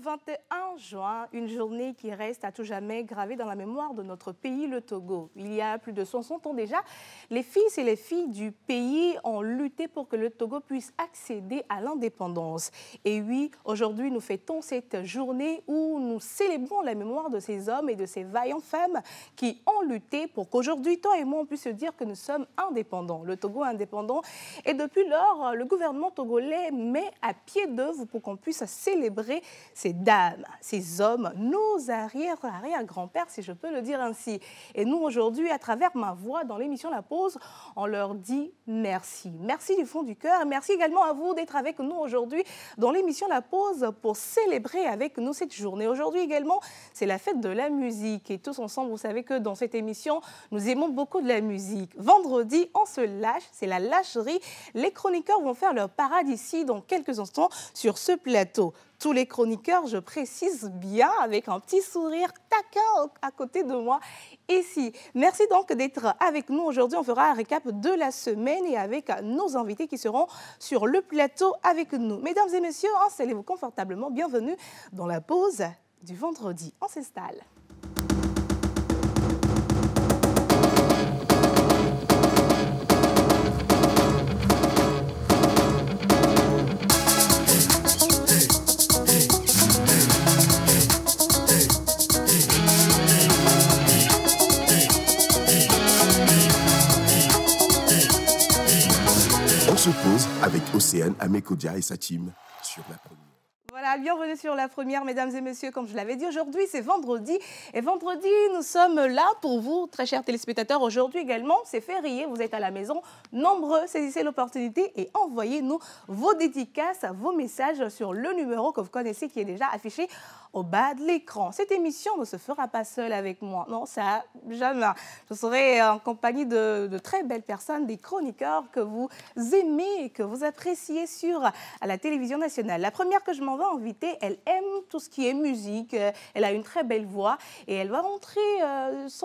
21 juin, une journée qui reste à tout jamais gravée dans la mémoire de notre pays, le Togo. Il y a plus de 60 ans déjà, les fils et les filles du pays ont lutté pour que le Togo puisse accéder à l'indépendance. Et oui, aujourd'hui, nous fêtons cette journée où nous célébrons la mémoire de ces hommes et de ces vaillantes femmes qui ont lutté pour qu'aujourd'hui, toi et moi, on puisse se dire que nous sommes indépendants. Le Togo est indépendant. Et depuis lors, le gouvernement togolais met à pied d'œuvre pour qu'on puisse célébrer ces dames, ces hommes, nos arrière-grands-pères, si je peux le dire ainsi. Et nous, aujourd'hui, à travers ma voix dans l'émission La Pause, on leur dit merci. Merci du fond du cœur. Merci également à vous d'être avec nous aujourd'hui dans l'émission La Pause pour célébrer avec nous cette journée. Aujourd'hui également, c'est la fête de la musique. Et tous ensemble, vous savez que dans cette émission, nous aimons beaucoup de la musique. Vendredi, on se lâche, c'est la lâcherie. Les chroniqueurs vont faire leur parade ici dans quelques instants sur ce plateau. Tous les chroniqueurs, je précise bien, avec un petit sourire taquin à côté de moi ici. Merci donc d'être avec nous aujourd'hui. On fera un récap de la semaine et avec nos invités qui seront sur le plateau avec nous. Mesdames et messieurs, installez-vous confortablement. Bienvenue dans la pause du vendredi. On s'installe. On se pose avec Océane, Amekodia et sa team sur la première. Voilà, bienvenue sur la première, mesdames et messieurs. Comme je l'avais dit, aujourd'hui, c'est vendredi. Et vendredi, nous sommes là pour vous, très chers téléspectateurs. Aujourd'hui également, c'est férié. Vous êtes à la maison, nombreux. Saisissez l'opportunité et envoyez-nous vos dédicaces, vos messages sur le numéro que vous connaissez qui est déjà affiché au bas de l'écran. Cette émission ne se fera pas seule avec moi. Non, ça, jamais. Je serai en compagnie de très belles personnes, des chroniqueurs que vous aimez, que vous appréciez sur la télévision nationale. La première que je m'en vais inviter, elle aime tout ce qui est musique. Elle a une très belle voix et elle va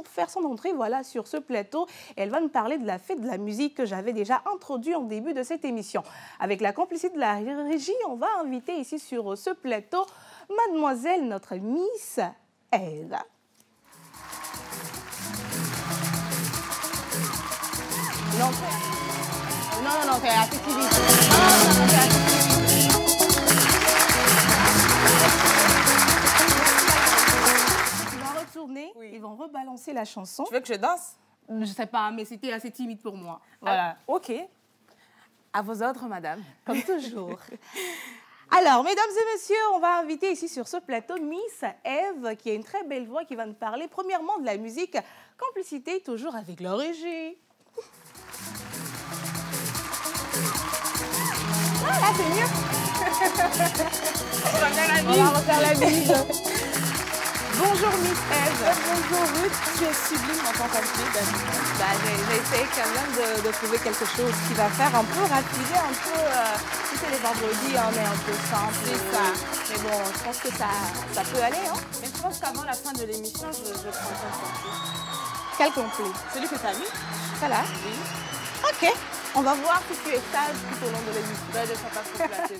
faire son entrée voilà, sur ce plateau. Et elle va nous parler de la fête de la musique que j'avais déjà introduit en début de cette émission. Avec la complicité de la régie, on va inviter ici sur ce plateau Mademoiselle, notre Miss Eve. Non, t'es assez timide. Non, t'es assez timide. Ils vont retourner, oui. Ils vont rebalancer la chanson. Tu veux que je danse? Je sais pas, mais c'était assez timide pour moi. Voilà. Ah, ok. À vos ordres, madame. Comme toujours. Alors, mesdames et messieurs, on va inviter ici sur ce plateau Miss Eve, qui a une très belle voix, qui va nous parler premièrement de la musique. Complicité, toujours avec la régie. Ah, là, c'est mieux. On va refaire la bise. Bonjour Miss Eve. Bonjour Ruth, tu es sublime en tant qu'actrice. J'ai essayé quand même de trouver quelque chose qui va faire un peu rapider, un peu... si c'est les vendredis, on est un peu simple. C'est ça. Mais bon, je pense que ça peut aller. Hein? Mais je pense qu'avant la fin de l'émission, je prends ton complet. Quel complet? Celui que tu as mis? Ça là? Oui. Ok. On va voir si tu es sage tout au long de l'émission. Ben, je ne sais pas se placer,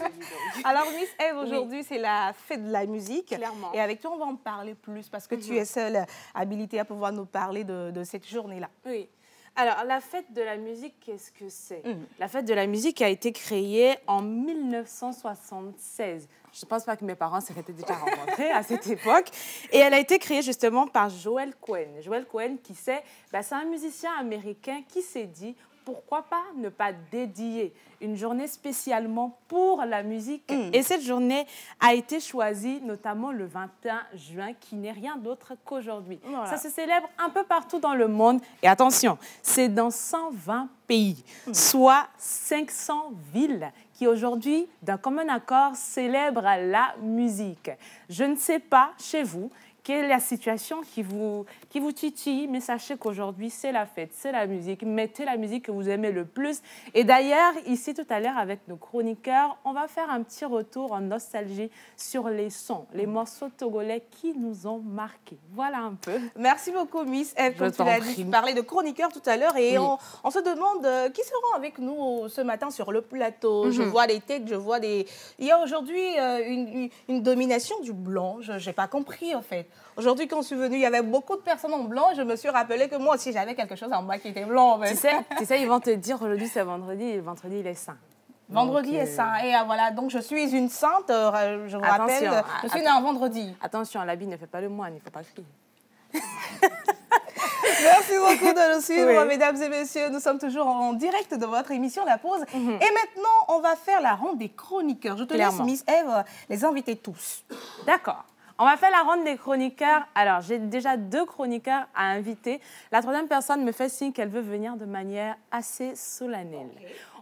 Alors, Miss Eve, aujourd'hui, c'est la fête de la musique. Clairement. Et avec toi, on va en parler plus parce que tu es seule habilitée à pouvoir nous parler de cette journée-là. Oui. Alors, la fête de la musique, qu'est-ce que c'est? La fête de la musique a été créée en 1976. Je ne pense pas que mes parents s'étaient déjà rencontrés à cette époque. Et elle a été créée justement par Joel Cohen. Joel Cohen, qui c'est un musicien américain qui s'est dit... Pourquoi pas ne pas dédier une journée spécialement pour la musique? Et cette journée a été choisie notamment le 21 juin, qui n'est rien d'autre qu'aujourd'hui. Voilà. Ça se célèbre un peu partout dans le monde. Et attention, c'est dans 120 pays, soit 500 villes qui aujourd'hui, d'un commun accord, célèbrent la musique. Je ne sais pas, chez vous, quelle est la situation qui vous titille, mais sachez qu'aujourd'hui, c'est la fête, c'est la musique. Mettez la musique que vous aimez le plus. Et d'ailleurs, ici, tout à l'heure, avec nos chroniqueurs, on va faire un petit retour en nostalgie sur les sons, les morceaux togolais qui nous ont marqués. Voilà un peu. Merci beaucoup, Miss Eve. Comme tu l'as dit, tu parlais de chroniqueurs tout à l'heure et on se demande qui seront avec nous ce matin sur le plateau. Je vois des têtes, je vois des... Il y a aujourd'hui une domination du blanc. Je n'ai pas compris, en fait. Aujourd'hui, quand je suis venue, il y avait beaucoup de personnes en blanc. Je me suis rappelé que moi aussi, j'avais quelque chose en moi qui était blanc. En fait. Tu sais, ils vont te dire aujourd'hui, c'est vendredi, et vendredi, il est saint. Vendredi est saint. Et voilà, donc je suis une sainte. Je vous rappelle, je suis née un vendredi. Attention, l'habit ne fait pas le moine, il ne faut pas crier. Merci beaucoup de nous suivre, mesdames et messieurs. Nous sommes toujours en direct de votre émission La Pause. Et maintenant, on va faire la ronde des chroniqueurs. Je te laisse, Miss Eve, les inviter tous. D'accord. On va faire la ronde des chroniqueurs. Alors, j'ai déjà 2 chroniqueurs à inviter. La 3e personne me fait signe qu'elle veut venir de manière assez solennelle.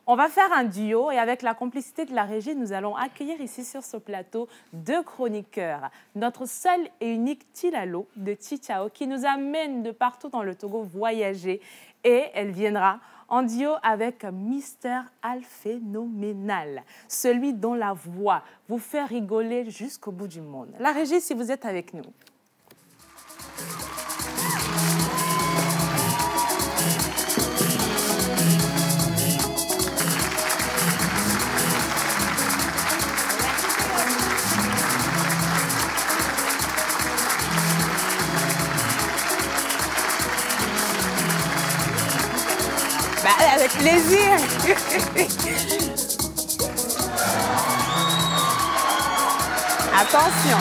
On va faire un duo et avec la complicité de la régie, nous allons accueillir ici sur ce plateau 2 chroniqueurs. Notre seul et unique Tilalo de Chichao qui nous amène de partout dans le Togo voyager et elle viendra en duo avec Mister Alphénoménal, celui dont la voix vous fait rigoler jusqu'au bout du monde. La régie, si vous êtes avec nous. Avec plaisir. Attention.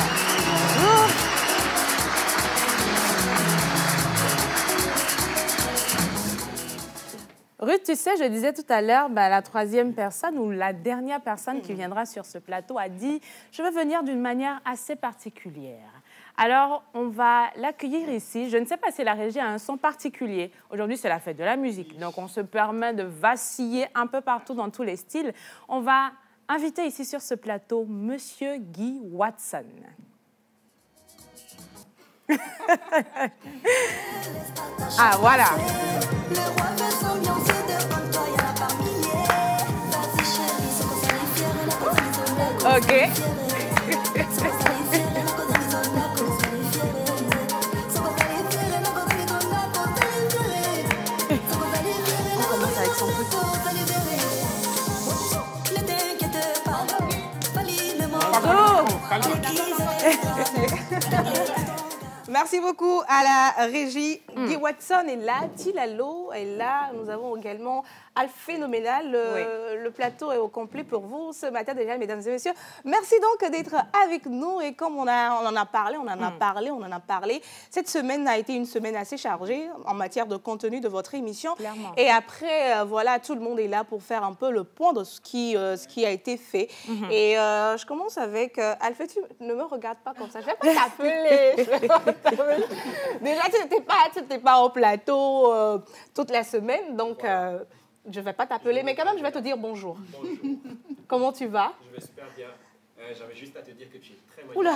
Ruth, tu sais, je disais tout à l'heure, la 3e personne ou la dernière personne qui viendra sur ce plateau a dit « Je veux venir d'une manière assez particulière ». Alors, on va l'accueillir ici. Je ne sais pas si la régie a un son particulier. Aujourd'hui, c'est la fête de la musique. Donc, on se permet de vaciller un peu partout dans tous les styles. On va inviter ici sur ce plateau Monsieur Guy Watson. Ah, voilà. OK. Merci beaucoup à la régie. Guy Watson est là, Tilalo est là. Nous avons également Alphénoménal. Le plateau est au complet pour vous ce matin déjà, mesdames et messieurs. Merci donc d'être avec nous. Et comme on en a parlé, cette semaine a été une semaine assez chargée en matière de contenu de votre émission. Clairement. Et après, voilà, tout le monde est là pour faire un peu le point de ce qui a été fait. Et je commence avec Alphé, tu ne me regardes pas comme ça. Je vais pas t'appeler. Déjà, tu n'étais pas au plateau toute la semaine, donc je ne vais pas t'appeler, mais quand même, je vais te dire bonjour. Bonjour. Comment tu vas? Je vais super bien. J'avais juste à te dire que tu es très motivée. Oula.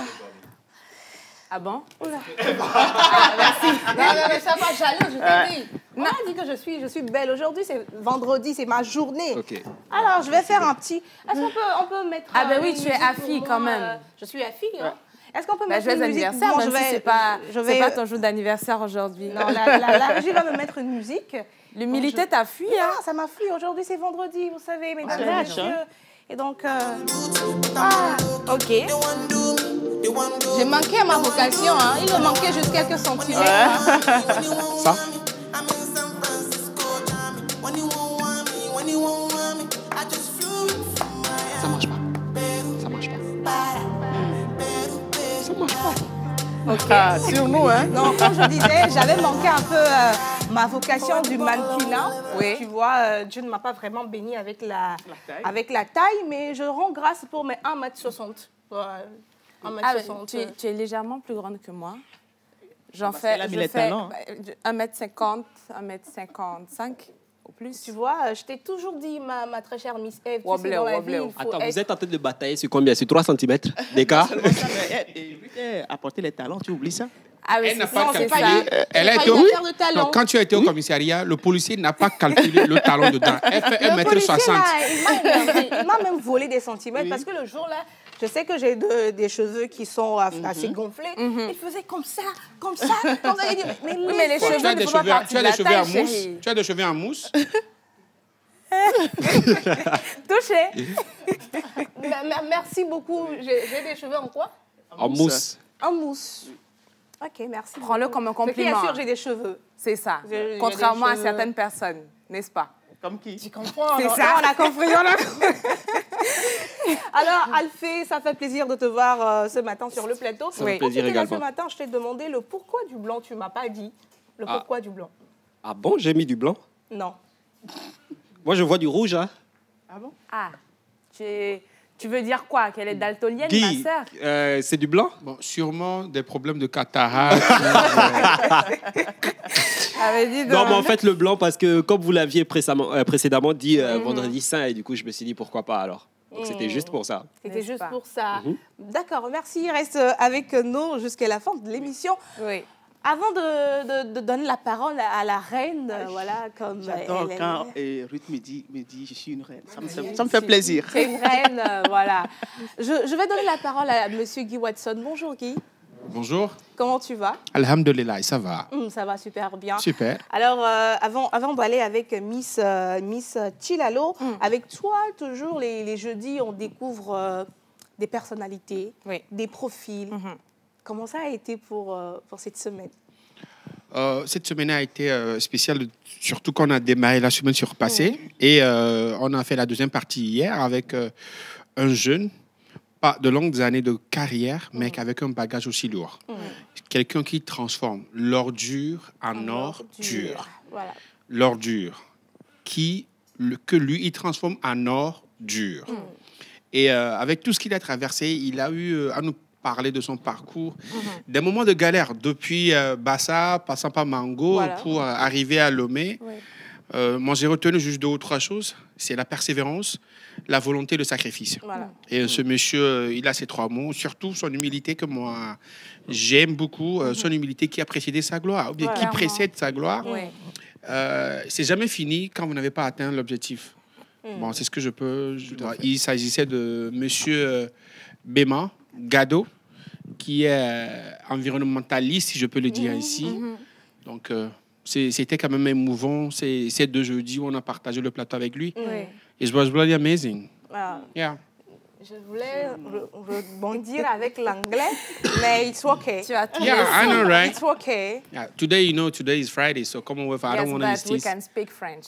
Ah bon? Oula. Merci. Non, mais ça va, j'allais, je t'ai dit. On a dit que je suis belle. Aujourd'hui, c'est vendredi, c'est ma journée. Ok. Alors, je vais faire un petit... Est-ce qu'on peut mettre... Ah ben oui, tu es musique Afi pour quand moi, même. Je suis Afi, hein. Est-ce qu'on peut mettre joyeux une musique? anniversaire, Bon, même si c'est pas ton jour d'anniversaire aujourd'hui. Non, la régie va me mettre une musique. L'humilité t'a fui, hein? Ah, ça m'a fui. Aujourd'hui, c'est vendredi, vous savez, mesdames et vache, messieurs. hein. Et donc, OK. J'ai manqué à ma vocation, hein. Il me manquait juste quelques centimètres. Hein. Ça? Ça marche pas. Ça marche pas. Ça marche pas. OK. Ah, sur nous, hein? Non, comme je disais, j'avais manqué un peu ma vocation du mannequinat. Oui. Tu vois, Dieu ne m'a pas vraiment bénie avec la taille, mais je rends grâce pour mes 1m60. 1m60. Tu es légèrement plus grande que moi. Parce qu'elle a mis les talons. 1m50, 1m55. au plus. Tu vois, je t'ai toujours dit, ma très chère Miss Eve, tu sais, Wobble, dans la wobble. vie, il faut Attends, être... vous êtes en train de batailler sur combien? Sur 3 cm d'écart? Apporter les talents, tu oublies ça? Ah oui, Elle n'a c'est pas ça, c'est calculé. ça. Elle a C'est été pas une affaire de talent. Non, quand tu as été au commissariat, le policier n'a pas calculé le talon dedans. Elle fait Le policier, 1m60. là, il m'a même volé des centimètres parce que le jour-là, je sais que j'ai des cheveux qui sont assez gonflés. Il faisait comme ça, comme ça. Comme ça, il dit, mais les Bon, cheveux tu as ne des font pas cheveux, partie tu as de des la cheveux en taille, mousse. chérie. Tu as des cheveux en mousse. Touché. Merci beaucoup. J'ai des cheveux en quoi? En mousse. En mousse. Ok, merci. Prends-le beaucoup. comme un Ce qui compliment. assure, j'ai des cheveux. C'est ça. J'ai Contrairement des à cheveux. certaines personnes, n'est-ce pas? Comme qui? Tu comprends? C'est alors, ça. on a compris, on a compris. Alors, Alphée, ça fait plaisir de te voir ce matin sur le plateau. Ça fait Quand plaisir tu étais là également. ce matin, je t'ai demandé le pourquoi du blanc. Tu ne m'as pas dit le Ah. pourquoi du blanc. Ah bon, j'ai mis du blanc? Non. Moi, je vois du rouge, hein. Ah, tu veux dire quoi? Qu'elle est daltonienne, Guy, ma sœur? c'est du blanc? Bon, sûrement des problèmes de cataracte. Non, mais en fait, le blanc, parce que comme vous l'aviez précédemment dit, vendredi saint, et du coup, je me suis dit pourquoi pas alors. Donc, c'était juste pour ça. C'était N'est-ce juste pas? pour ça. D'accord, merci. Reste avec nous jusqu'à la fin de l'émission. Oui. Avant de donner la parole à la reine, voilà, comme J'adore elle- quand Ruth me dit, je suis une reine. Ça me fait plaisir. C'est une reine, voilà. Je vais donner la parole à Monsieur Guy Watson. Bonjour Guy, Bonjour. comment tu vas? Alhamdulillah, ça va. Ça va super bien. Super. Alors, avant d'aller avec Miss Chilalo, avec toi, toujours les jeudis, on découvre des personnalités, Oui. des profils. Comment ça a été pour cette semaine? Cette semaine a été spéciale, surtout qu'on a démarré la semaine surpassée. Et on a fait la deuxième partie hier avec un jeune, pas de longues années de carrière, mais avec un bagage aussi lourd. Quelqu'un qui transforme l'ordure en or dur. Voilà. L'ordure, que lui, il transforme en or dur. Et avec tout ce qu'il a traversé, il a eu à nous parler de son parcours, des moments de galère, depuis Bassa, passant par Mango, Voilà. pour arriver à Lomé. Oui. Moi, j'ai retenu juste 2 ou 3 choses. C'est la persévérance, la volonté, le sacrifice. Voilà. Et ce monsieur, il a ces 3 mots, surtout son humilité que moi, j'aime beaucoup, son humilité qui a précédé sa gloire, ou bien qui Voilà. précède sa gloire. Oui. C'est jamais fini quand vous n'avez pas atteint l'objectif. Bon, c'est ce que je peux... Il s'agissait de monsieur Béma Gado, qui est environnementaliste, si je peux le dire ainsi. Donc, c'était quand même émouvant, ces 2 jeudis où on a partagé le plateau avec lui. Oui. It was really amazing. Voilà. Yeah. Je voulais rebondir avec l'anglais, mais it's okay. Tu as tout Yeah, I know, right? It's okay. Yeah. Today, today is Friday, so Commonwealth, I don't want to Yes, miss but we this. can speak French.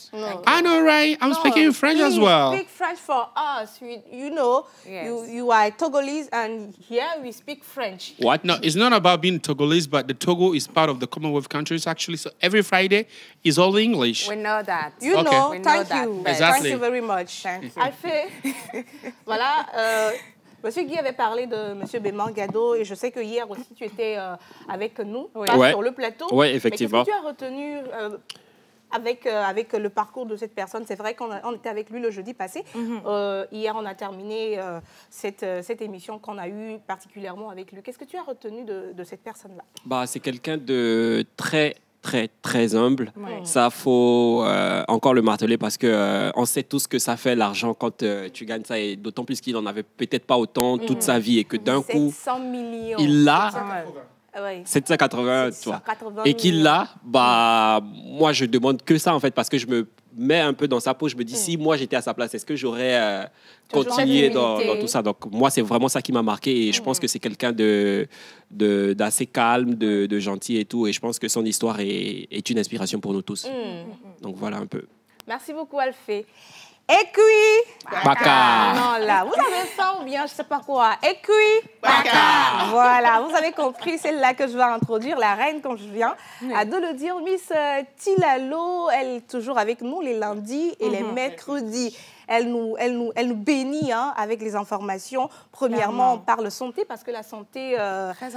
I know, right? I'm speaking French as Please well. Speak French for us. You know, Yes. you are Togolese, and here we speak French. What? No, it's not about being Togolese, but the Togo is part of the Commonwealth countries, actually. So every Friday is all English. We know that. You Okay. know, We know thank that, you. but- Exactly. Thank you very much. Thank you. Alphée, voilà, Monsieur Guy avait parlé de Monsieur Béman Gado, et je sais que hier aussi tu étais avec nous, pas Ouais. sur le plateau. Ouais, effectivement. Mais qu'est-ce que tu as retenu avec le parcours de cette personne? C'est vrai qu'on était avec lui le jeudi passé. Hier, on a terminé cette émission qu'on a eue particulièrement avec lui. Qu'est-ce que tu as retenu de cette personne-là? Bah, c'est quelqu'un de très, très humble. Ouais. Ça, faut encore le marteler parce que on sait tous que ça fait l'argent quand tu gagnes ça, et d'autant plus qu'il en avait peut-être pas autant toute sa vie et que d'un coup, 700 millions. il l'a. Ah ouais. 780, tu vois. 780 Et qu'il millions. l'a, bah, moi, je demande que ça, en fait, parce que je me mets un peu dans sa peau. Je me dis, si moi, j'étais à sa place, est-ce que j'aurais Toujours continué cette dans humilité. tout ça? Donc, moi, c'est vraiment ça qui m'a marqué. Et je pense que c'est quelqu'un d'assez calme, de gentil et tout. Et je pense que son histoire est une inspiration pour nous tous. Donc, voilà un peu. Merci beaucoup, Alphée. Écuit. Baka. Non, là, vous avez faim ou bien je sais pas quoi. Écuit. Baka. Voilà, vous avez compris, c'est là que je vais introduire la reine quand je viens à de le dire. Miss Tilalo, elle est toujours avec nous les lundis et les mercredis. elle nous bénit hein, avec les informations. Premièrement, on parle santé, parce que la santé très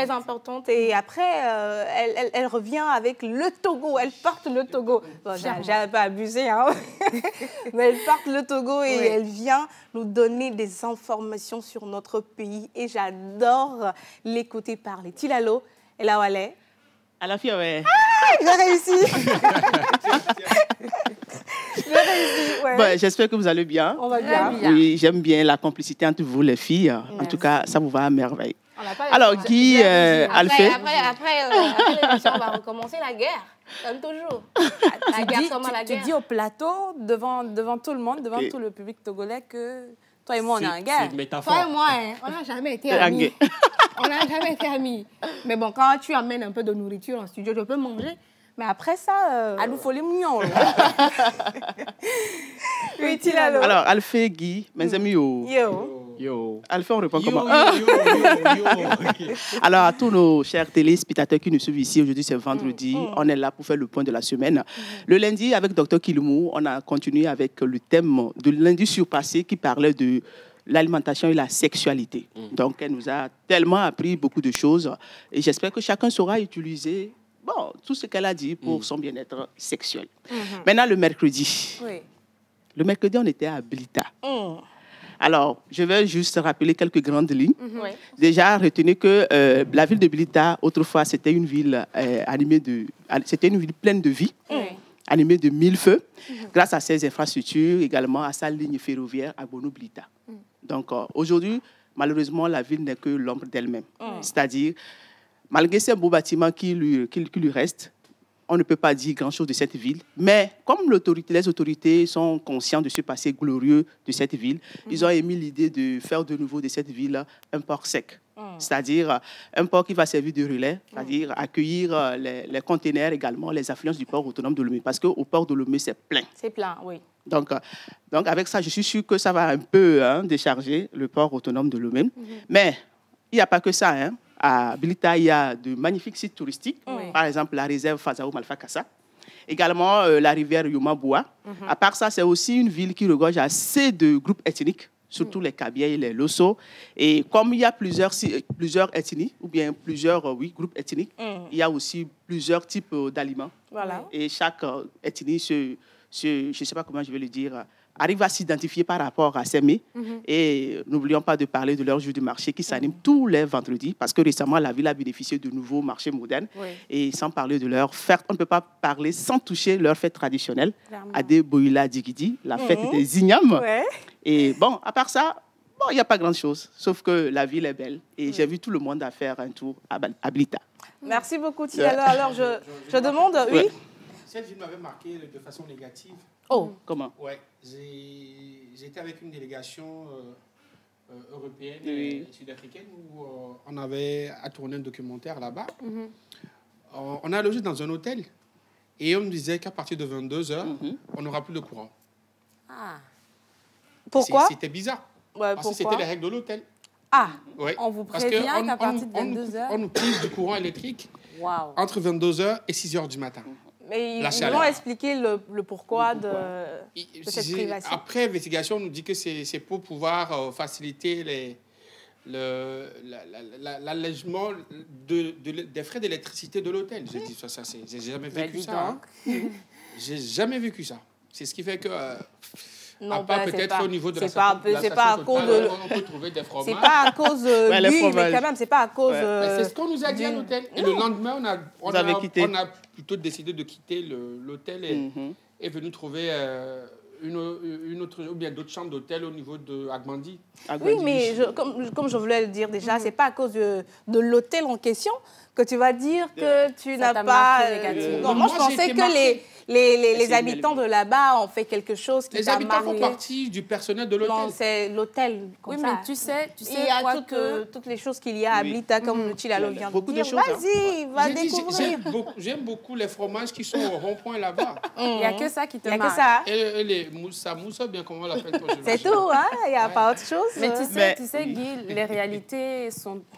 importante. Et après, elle revient avec le Togo. Elle porte le Togo. Bon, j'ai un peu abusé, hein. Mais elle porte le Togo et elle vient nous donner des informations sur notre pays. Et j'adore l'écouter parler. Tilalo, et là où elle est. À la fille, ouais. Ah, j'ai réussi. J'ai réussi, ouais. Bon, j'espère que vous allez bien. On va bien. Oui, j'aime bien la complicité entre vous, les filles. En tout cas, ça vous va à merveille. Alors, Guy, Alphée. Après l'émission, on va recommencer la guerre. Comme toujours. La guerre, comment la guerre? Tu dis au plateau, devant tout le monde, devant tout le public togolais, que toi et moi, on est en guerre. C'est une métaphore. Toi et moi, hein, on n'a jamais été amis. On n'a jamais été amis. Mais bon, quand tu amènes un peu de nourriture en studio, je peux manger. Mais après ça... À nous, faut les mignons. Oui, Tilalo. Alors, Alphée, Guy, mes amis, yo. Yo. Alphée, on répond Yo, comment? yo. Alors, à tous nos chers téléspectateurs qui nous suivent ici, aujourd'hui c'est vendredi, on est là pour faire le point de la semaine. Le lundi, avec Dr Kilumou, on a continué avec le thème de lundi surpassé qui parlait de l'alimentation et la sexualité. Donc, elle nous a tellement appris beaucoup de choses et j'espère que chacun saura utiliser tout ce qu'elle a dit pour son bien-être sexuel. Maintenant, le mercredi. Oui. Le mercredi, on était à Blita. Alors, je vais juste rappeler quelques grandes lignes. Déjà, retenez que la ville de Blita, autrefois, c'était une ville c'était une ville pleine de vie, animée de 1000 feux, grâce à ses infrastructures, également à sa ligne ferroviaire à Bono-Blita. Donc, aujourd'hui, malheureusement, la ville n'est que l'ombre d'elle-même. C'est-à-dire, malgré ces beaux bâtiments qui lui restent, on ne peut pas dire grand-chose de cette ville. Mais comme les autorités sont conscients de ce passé glorieux de cette ville, ils ont émis l'idée de faire de nouveau de cette ville un port sec. C'est-à-dire un port qui va servir de relais, c'est-à-dire accueillir les conteneurs également, les affluences du port autonome de Lomé. Parce qu'au port de Lomé, c'est plein. C'est plein, oui. Donc, avec ça, je suis sûr que ça va un peu décharger le port autonome de Lomé. Mais il n'y a pas que ça, hein. À Blita, il y a de magnifiques sites touristiques, par exemple la réserve Fazao Malfakassa, également la rivière Yomaboua. À part ça, c'est aussi une ville qui regorge assez de groupes ethniques, surtout les Kabyles et les Losso. Et comme il y a plusieurs ethnies, ou bien plusieurs groupes ethniques, il y a aussi plusieurs types d'aliments. Voilà. Et chaque ethnie, je ne sais pas comment je vais le dire, arrive à s'identifier par rapport à ces mets. Et n'oublions pas de parler de leur jour du marché qui s'anime tous les vendredis, parce que récemment, la ville a bénéficié de nouveaux marchés modernes. Et sans parler de leur fête, on ne peut pas parler sans toucher leur fête traditionnelle, Ade Boïla Digidi, la fête des Ignames. Et bon, à part ça, il n'y a pas grand-chose, sauf que la ville est belle. Et j'ai vu tout le monde à faire un tour à Blita. Merci beaucoup, Tilalo. Alors, je demande... Oui. Cette ville m'avait marqué de façon négative. Oh, comment? Ouais, j'étais avec une délégation européenne et sud-africaine où on avait à tourner un documentaire là-bas. On a logé dans un hôtel et on me disait qu'à partir de 22h, on n'aura plus de courant. Pourquoi? C'était bizarre. Ouais, parce que c'était les règles de l'hôtel. Ouais. On vous prévient qu'à partir de 22h... On nous prive du courant électrique entre 22h et 6h du matin. Mais ils vont expliquer le pourquoi de cette privation. Après investigation, on nous dit que c'est pour pouvoir faciliter l'allègement des frais d'électricité de l'hôtel. J'ai dit ça, j'ai jamais vécu ça. J'ai jamais vécu ça. C'est ce qui fait que... Non, peut-être au niveau de la c'est pas à cause de... On peut trouver des fromages. C'est pas à cause de lui, mais quand même, c'est pas à cause... C'est ce qu'on nous a dit à l'hôtel. Et le lendemain, on a plutôt décidé de quitter l'hôtel et est venu trouver une autre, ou bien d'autres chambres d'hôtel au niveau de Agbandi. Oui, mais comme je voulais le dire déjà, c'est pas à cause de l'hôtel en question que tu vas dire que tu n'as pas... Non, moi, je pensais que les habitants de là-bas ont fait quelque chose qui t'a marqué. Les habitants font partie du personnel de l'hôtel. Non, c'est l'hôtel. Oui, mais tu sais il y a toutes les choses qu'il y a à Blita, comme le Tilalo vient de dire. Vas-y, va découvrir. J'aime beaucoup les fromages qui sont au rond-point là-bas. Il n'y a que ça qui te marque. Il n'y a que ça. Et les moussa, bien comment on l'appelle? C'est tout, hein? Il n'y a pas autre chose. Mais tu sais, Guy, les réalités ne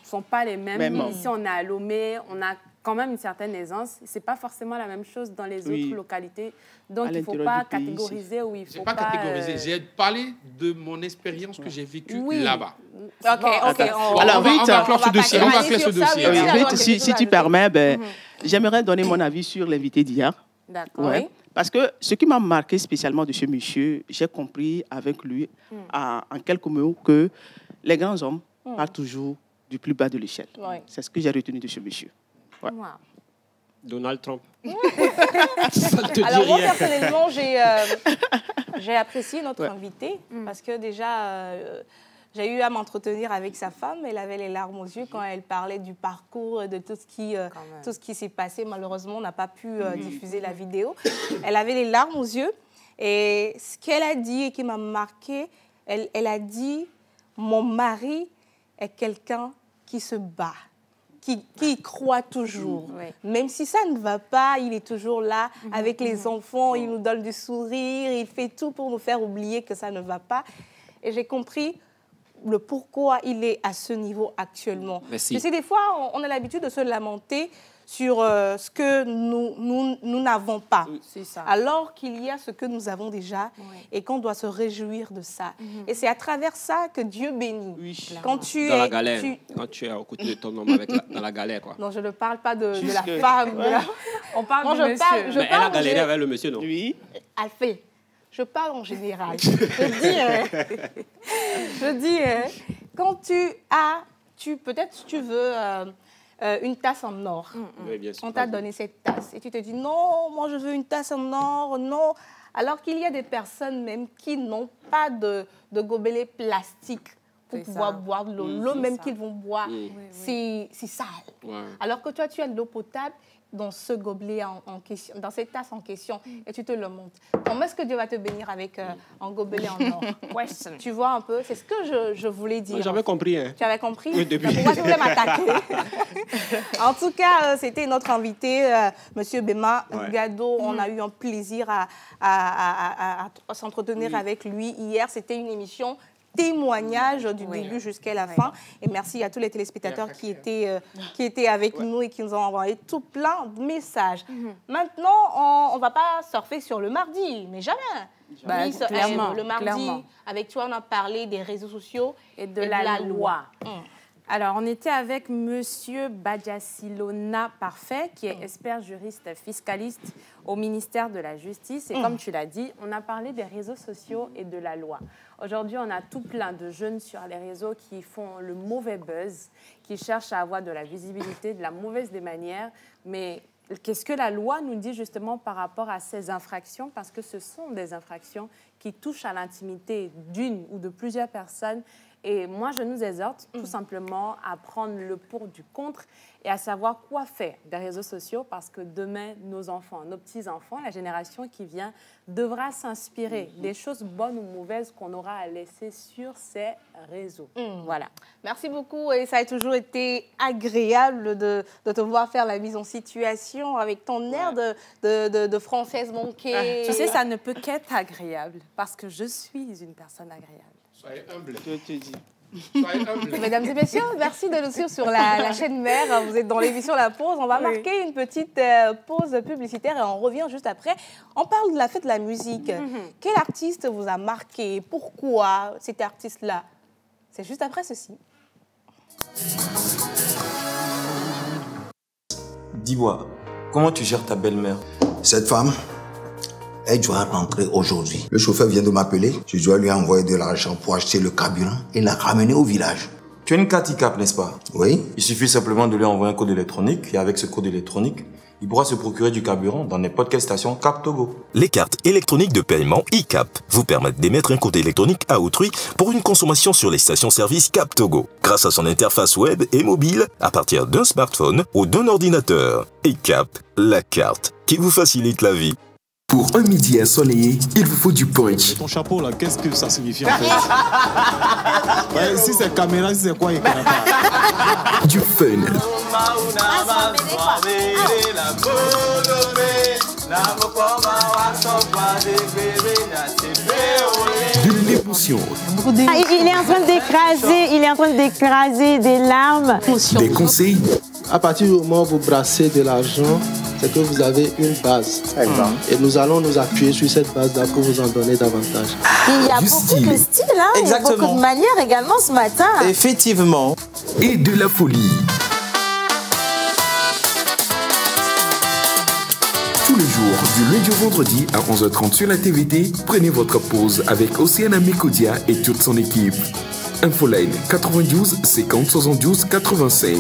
sont pas les mêmes. Ici, on est à Lomé, on a quand même une certaine aisance. Ce n'est pas forcément la même chose dans les autres localités. Donc, il ne faut l'intérieur pas du pays, catégoriser ou il Je faut n'ai pas catégoriser. J'ai parlé de mon expérience que j'ai vécue là-bas. Ok, ok. Alors, on va clore ce dossier. On va clore ce dossier. Rita, si tu permets, j'aimerais donner mon avis sur l'invité d'hier. D'accord. Ouais. Parce que ce qui m'a marqué spécialement de ce monsieur, j'ai compris avec lui, en quelques mots, que les grands hommes partent toujours du plus bas de l'échelle. Ouais. C'est ce que j'ai retenu de ce monsieur. Ouais. Wow. Donald Trump. Ça te dit Alors moi, rien. personnellement, j'ai apprécié notre invité parce que déjà, j'ai eu à m'entretenir avec sa femme. Elle avait les larmes aux yeux quand elle parlait du parcours, de tout ce qui s'est passé. Malheureusement, on n'a pas pu diffuser la vidéo. Elle avait les larmes aux yeux. Et ce qu'elle a dit et qui m'a marqué, elle a dit « Mon mari est quelqu'un qui se bat. » Qui y croit toujours. Même si ça ne va pas, il est toujours là avec les enfants, il nous donne du sourire, il fait tout pour nous faire oublier que ça ne va pas. Et j'ai compris le pourquoi il est à ce niveau actuellement. Merci. Tu sais, des fois, on a l'habitude de se lamenter sur ce que nous n'avons pas. C'est ça. Alors qu'il y a ce que nous avons déjà et qu'on doit se réjouir de ça. Et c'est à travers ça que Dieu bénit. Oui. Quand tu Dans es, la galère. Quand tu es aux côtés de ton homme dans la galère, quoi. Non, je ne parle pas de la femme. On parle Moi, du je monsieur. parle, Mais elle a galéré avec le monsieur, non? Oui. Alphée, je parle en général. Je dis, quand peut-être tu veux une tasse en or. Oui, bien sûr. On t'a donné cette tasse et tu te dis non, moi je veux une tasse en or, non. Alors qu'il y a des personnes même qui n'ont pas de gobelet plastique pour pouvoir boire de l'eau. L'eau même qu'ils vont boire, c'est sale. Ouais. Alors que toi, tu as de l'eau potable dans ce gobelet en question, dans cette tasse en question, et tu te le montres. Comment est-ce que Dieu va te bénir avec un gobelet en or? Tu vois un peu, c'est ce que je voulais dire. J'avais compris. Hein. Tu avais compris? Oui, depuis. Pourquoi tu voulais m'attaquer? En tout cas, c'était notre invité, Monsieur Bema Gado. On a eu un plaisir à s'entretenir avec lui. Hier, c'était une émission témoignage du début jusqu'à la fin. Et merci à tous les téléspectateurs qui étaient avec nous et qui nous ont envoyé tout plein de messages. Maintenant, on ne va pas surfer sur le mardi, mais jamais. Bah, clairement, le mardi, clairement. avec toi, on a parlé des réseaux sociaux Et de la loi. Alors, on était avec Monsieur Badiasilona Parfait, qui est expert juriste fiscaliste au ministère de la Justice. Et comme tu l'as dit, on a parlé des réseaux sociaux et de la loi. Aujourd'hui, on a tout plein de jeunes sur les réseaux qui font le mauvais buzz, qui cherchent à avoir de la visibilité, de la mauvaise des manières. Mais qu'est-ce que la loi nous dit justement par rapport à ces infractions? Parce que ce sont des infractions qui touchent à l'intimité d'une ou de plusieurs personnes. Et moi, je nous exhorte tout simplement à prendre le pour du contre et à savoir quoi faire des réseaux sociaux parce que demain, nos enfants, nos petits-enfants, la génération qui vient, devra s'inspirer des choses bonnes ou mauvaises qu'on aura à laisser sur ces réseaux. Voilà. Merci beaucoup et ça a toujours été agréable de te voir faire la mise en situation avec ton air de française manquée. Tu sais, ça ne peut qu'être agréable parce que je suis une personne agréable. Soyez humble. Je te dis. Soyez humble. Mesdames et messieurs, merci de nous suivre sur la chaîne mère. Vous êtes dans l'émission La Pause. On va marquer une petite pause publicitaire et on revient juste après. On parle de la fête de la musique. Quel artiste vous a marqué? Pourquoi cet artiste-là? C'est juste après ceci. Dis-moi, comment tu gères ta belle-mère? Cette femme, elle doit rentrer aujourd'hui. Le chauffeur vient de m'appeler. Je dois lui envoyer de l'argent pour acheter le carburant et la ramener au village. Tu as une carte ICAP, n'est-ce pas? Oui. Il suffit simplement de lui envoyer un code électronique et avec ce code électronique, il pourra se procurer du carburant dans n'importe quelle station Cap Togo. Les cartes électroniques de paiement ICAP vous permettent d'émettre un code électronique à autrui pour une consommation sur les stations-service Cap Togo grâce à son interface web et mobile à partir d'un smartphone ou d'un ordinateur. ICAP, la carte qui vous facilite la vie. Pour un midi ensoleillé, il vous faut du punch. Et ton chapeau là, qu'est-ce que ça signifie en fait? Ouais, si c'est caméra, si c'est quoi, il connaît pas. Du fun. De l'émotion. Il est en train d'écraser, des larmes. Des conseils À partir du moment où vous brassez de l'argent, c'est que vous avez une base. Et nous allons nous appuyer sur cette base-là pour vous en donner davantage. Il y a beaucoup de styles, hein. Il y a beaucoup de manières également ce matin. Effectivement. Et de la folie. Tous les jours, du lundi au vendredi à 11h30 sur la TVT, prenez votre pause avec Océane Amécodia et toute son équipe. Infoline 92 50 72 85.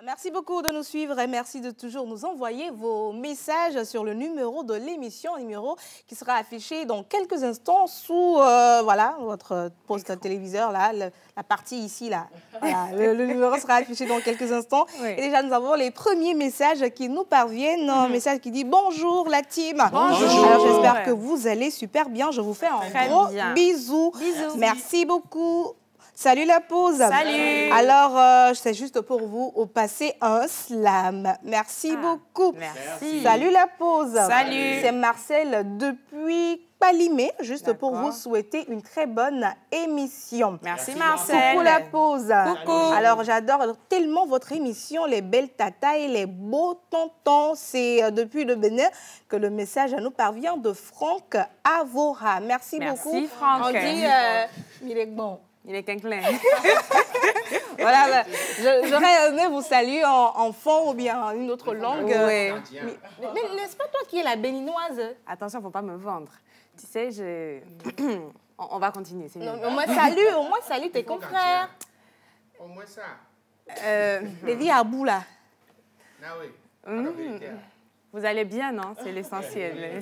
Merci beaucoup de nous suivre et merci de toujours nous envoyer vos messages sur le numéro de l'émission, numéro qui sera affiché dans quelques instants sous voilà, votre poste téléviseur, là, la partie ici. Là. Voilà, le numéro sera affiché dans quelques instants. Oui. Et déjà, nous avons les premiers messages qui nous parviennent. Un message qui dit « Bonjour la team ». Bonjour. Alors, j'espère que vous allez super bien. Je vous fais un gros bisou. Bisous. Merci beaucoup. Salut la pause. Salut. Alors, c'est juste pour vous au passer un slam. Merci beaucoup. Merci. Salut la pause. Salut. C'est Marcel depuis Palimé, juste pour vous souhaiter une très bonne émission. Merci Marcel. Coucou la pause. Coucou. Alors, j'adore tellement votre émission, les belles tatas et les beaux tontons. C'est depuis le Bénin que le message nous parvient de Franck Avora. Merci beaucoup. Merci Franck. On dit, il est bon. Il est quinquelin. Voilà, j'aurais aimé vous saluer en fond ou bien une autre langue. Oui. Mais n'est-ce pas toi qui es la béninoise? Attention, il ne faut pas me vendre. Tu sais, on va continuer. Non, au moins, salut tes confrères. Au moins ça. Les vies à bout, là. Vous allez bien, non? C'est l'essentiel.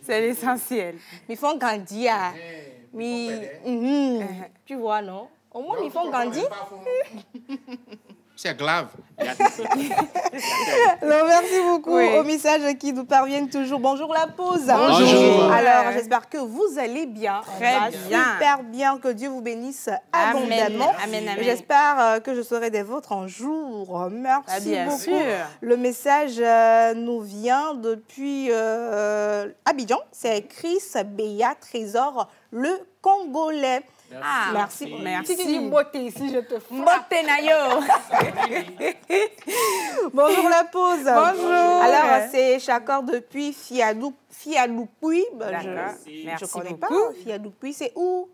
C'est l'essentiel. Ils font grandir. Tu vois, non? Au moins, ils font grandir. C'est grave. Non, merci beaucoup aux messages qui nous parviennent toujours. Bonjour la pause. Bonjour. Alors, j'espère que vous allez bien. Très bien. Super bien. Que Dieu vous bénisse abondamment. Amen, amen. J'espère que je serai des vôtres un jour. Merci bien beaucoup. sûr. Le message nous vient depuis Abidjan. C'est Chris Béa Trésor, le Congolais. Merci. Merci. Si tu dis beauté ici, je te frappe. Beauté nayo. Bonjour la pause. Bonjour. Alors, c'est Chakor depuis Fialoupoui. Merci Je ne connais beaucoup. pas. Fialoupoui, c'est où?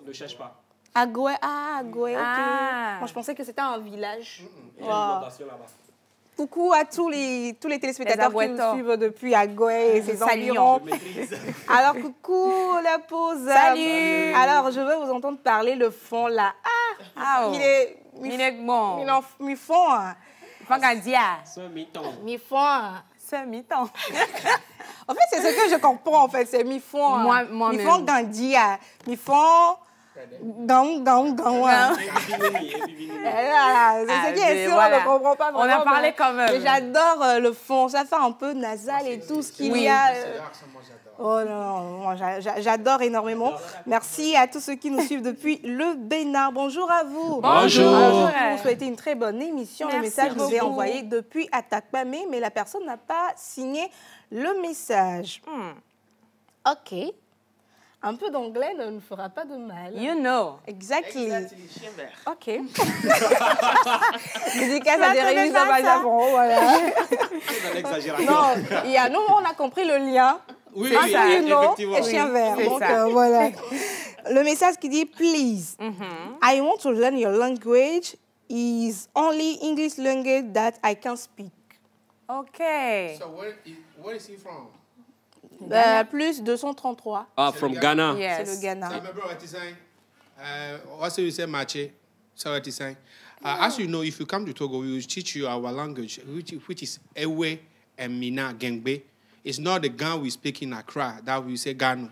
Ne cherche pas. Agoué. Ah, Agoué, ok. Ah. Moi, je pensais que c'était un village. Il y a une inondation là-bas. Coucou à tous les téléspectateurs qui nous suivent depuis Agoué et ses environs. Alors, coucou la pause. Salut. Alors, je veux vous entendre parler le fond là. Il est bon. Mi fond. Fond gandia. C'est mi-temps. Mi fond. C'est mi-temps. En fait, c'est ce que je comprends, en fait. C'est mi fond. Moi-même. Mi fond gandia. Mi fond. C'est ce qui est sûr, on ne comprend pas vraiment. On a parlé quand même. Mais j'adore le fond, ça fait un peu nasal et tout ce qu'il y a. Oh non, j'adore énormément. Merci à tous ceux qui nous suivent depuis le Bénin. Bonjour à vous. Bonjour. Je vous souhaite une très bonne émission. Merci le message nous est beaucoup. envoyé depuis Atakpamé, mais la personne n'a pas signé le message. OK. Un peu d'anglais ne nous fera pas de mal. You know. Exactly. OK. Dédicace à des réunions à Japon, voilà. Non, nous, on a compris le lien. Oui, c'est ça, effectivement. et chien vert. C'est Donc, ça. voilà. Le message qui dit, please, I want to learn your language. Is only English language that I can speak. Okay. So where is he from? Plus 233. From Ghana. Yes. C'est le Ghana. So remember what he's saying? Also, you say Mache. So what he's saying? As you know, if you come to Togo, we will teach you our language, which is Ewe and Mina Gengbe. It's not the Gan we speak in Accra that we say Gano.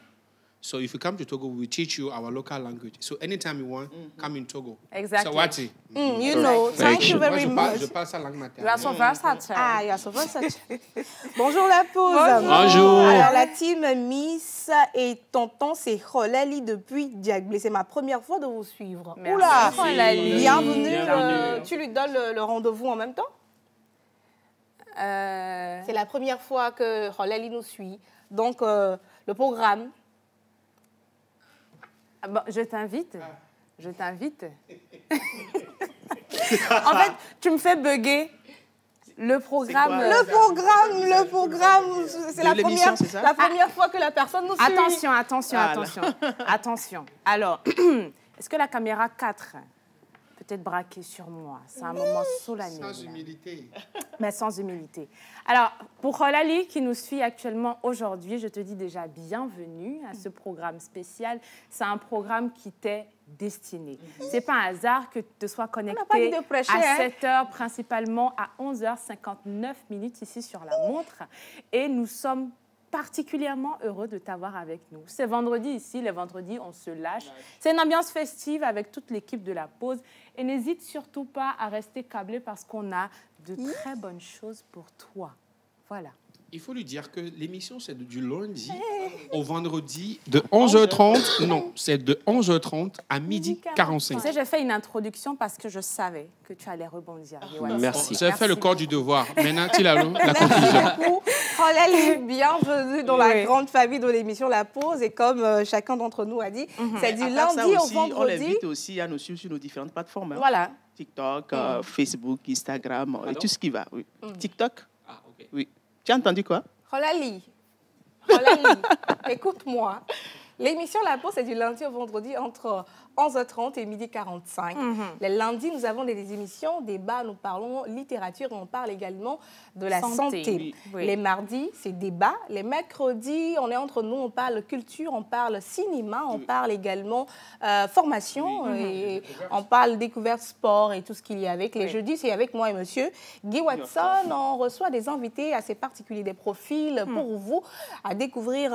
So if you come to Togo, we will teach you our local language. So anytime you want, come in Togo. Exactly. So what's it? You know, thank you very much. Je parle sa langue maternelle. You are so versatile. Ah, you are so versatile. Bonjour la pause. Bonjour. Alors la team Miss et tonton, c'est Rolali depuis Diaglé. C'est ma première fois de vous suivre. Merci. Oula, Rolali. Bienvenue. Tu lui donnes le rendez-vous en même temps? C'est la première fois que Rolali nous suit. Donc le programme. Bon, je t'invite. Je t'invite. En fait, tu me fais bugger. Le programme, c'est la première fois que la personne nous suit. Attention. Alors, est-ce que la caméra 4 peut être braquée sur moi? C'est un moment solennel. Sans humilité. Mais sans humilité. Alors, pour Rolali qui nous suit actuellement aujourd'hui, je te dis déjà bienvenue à ce programme spécial. C'est un programme qui t'est destiné. Ce n'est pas un hasard que tu te sois connecté à 7 heures, principalement à 11h59 ici sur la montre. Et nous sommes particulièrement heureux de t'avoir avec nous. C'est vendredi ici, les vendredis, on se lâche. C'est une ambiance festive avec toute l'équipe de la pause. Et n'hésite surtout pas à rester câblé parce qu'on a de très bonnes choses pour toi. Voilà. Il faut lui dire que l'émission, c'est du lundi au vendredi de 11h30. Non, c'est de 11h30 à 12h45. Tu sais, j'ai fait une introduction parce que je savais que tu allais rebondir. Merci. J'ai fait le corps du devoir. Maintenant, tu as la conclusion. Rolali, bienvenue dans la grande famille de l'émission La Pause. Et comme chacun d'entre nous a dit, c'est du lundi au vendredi. On l'invite aussi à nous suivre sur nos différentes plateformes. Voilà. TikTok, Facebook, Instagram, et tout ce qui va. Oui. TikTok? Oui. Tu as entendu quoi? Rolali, écoute-moi. L'émission La Pause, c'est du lundi au vendredi entre 11h30 et 12h45. Les lundis, nous avons des émissions, débats, nous parlons littérature et on parle également de la santé. Oui. Les mardis, c'est débat. Les mercredis, on est entre nous, on parle culture, on parle cinéma, on parle également formation, et on parle découverte sport et tout ce qu'il y a avec. Les jeudis, c'est avec moi et monsieur Guy Watson. On reçoit des invités assez particuliers, des profils pour vous à découvrir,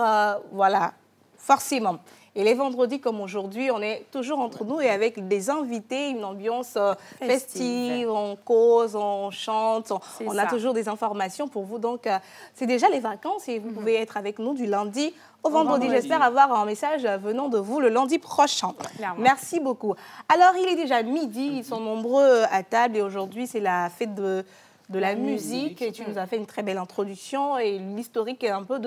voilà, forcément. Et les vendredis, comme aujourd'hui, on est toujours entre nous et avec des invités, une ambiance festive, on cause, on chante, on a toujours des informations pour vous. Donc, c'est déjà les vacances et vous pouvez être avec nous du lundi au vendredi. J'espère avoir un message venant de vous le lundi prochain. Clairement. Merci beaucoup. Alors, il est déjà midi, ils sont nombreux à table et aujourd'hui, c'est la fête de la musique. Et tu nous as fait une très belle introduction et l'historique un peu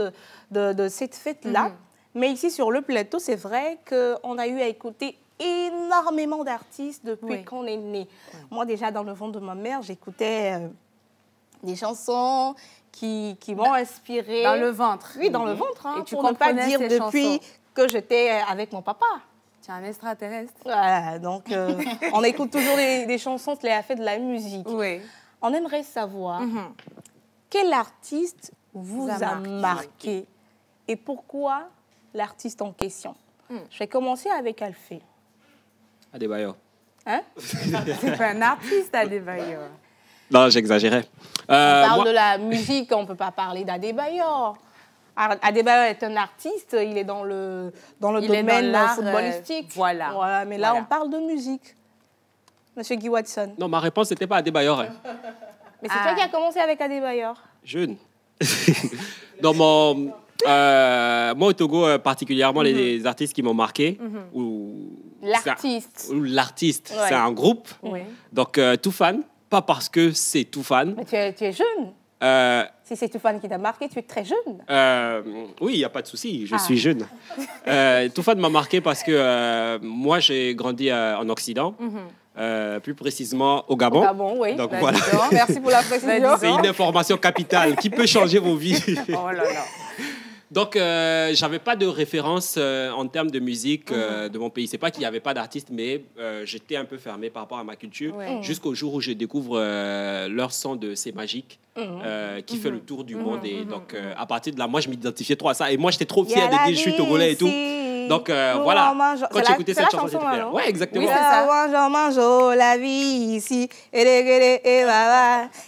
de cette fête-là. Mais ici, sur le plateau, c'est vrai qu'on a eu à écouter énormément d'artistes depuis qu'on est né. Moi, déjà, dans le ventre de ma mère, j'écoutais des chansons qui m'ont inspirée. Dans le ventre? Oui, dans le ventre. Hein, et tu pour ne pas dire depuis chansons que j'étais avec mon papa. Tu es un extraterrestre. Voilà, donc on écoute toujours des chansons qui a fait de la musique. Oui. On aimerait savoir quel artiste vous a marqué et pourquoi l'artiste en question. Je vais commencer avec Alphée. Adebayor. Hein? C'est pas un artiste, Adebayor. Non, j'exagérais. On parle de la musique, on ne peut pas parler d'Adebayor. Adebayor est un artiste, il est dans le domaine footballistique. Voilà. Mais là, on parle de musique. Monsieur Guy Watson. Non, ma réponse n'était pas Adebayor. Mais c'est toi qui as commencé avec Adebayor. Jeune. Dans moi, au Togo, particulièrement, les artistes qui m'ont marqué. L'artiste. C'est un groupe. Donc, Toufan, pas parce que c'est Toufan. Mais tu es jeune. Si c'est Toufan qui t'a marqué, tu es très jeune. Oui, il n'y a pas de souci, je suis jeune. Toufan m'a marqué parce que moi, j'ai grandi en Occident. Plus précisément au Gabon. Au Gabon, oui. Donc, voilà. Merci pour la précision. C'est une information capitale qui peut changer vos vies. Oh là là. Donc, je n'avais pas de référence en termes de musique de mon pays. Ce n'est pas qu'il n'y avait pas d'artistes, mais j'étais un peu fermé par rapport à ma culture. Jusqu'au jour où je découvre leur son de C'est Magique, qui fait le tour du monde. Et donc, à partir de là, moi, je m'identifiais trop à ça. Et moi, j'étais trop fier de dire que je suis togolais et tout. Donc, voilà. Quand j'écoutais cette chanson, j'étais fier. Oui, exactement. Oui, c'est ça. Mange la vie ici.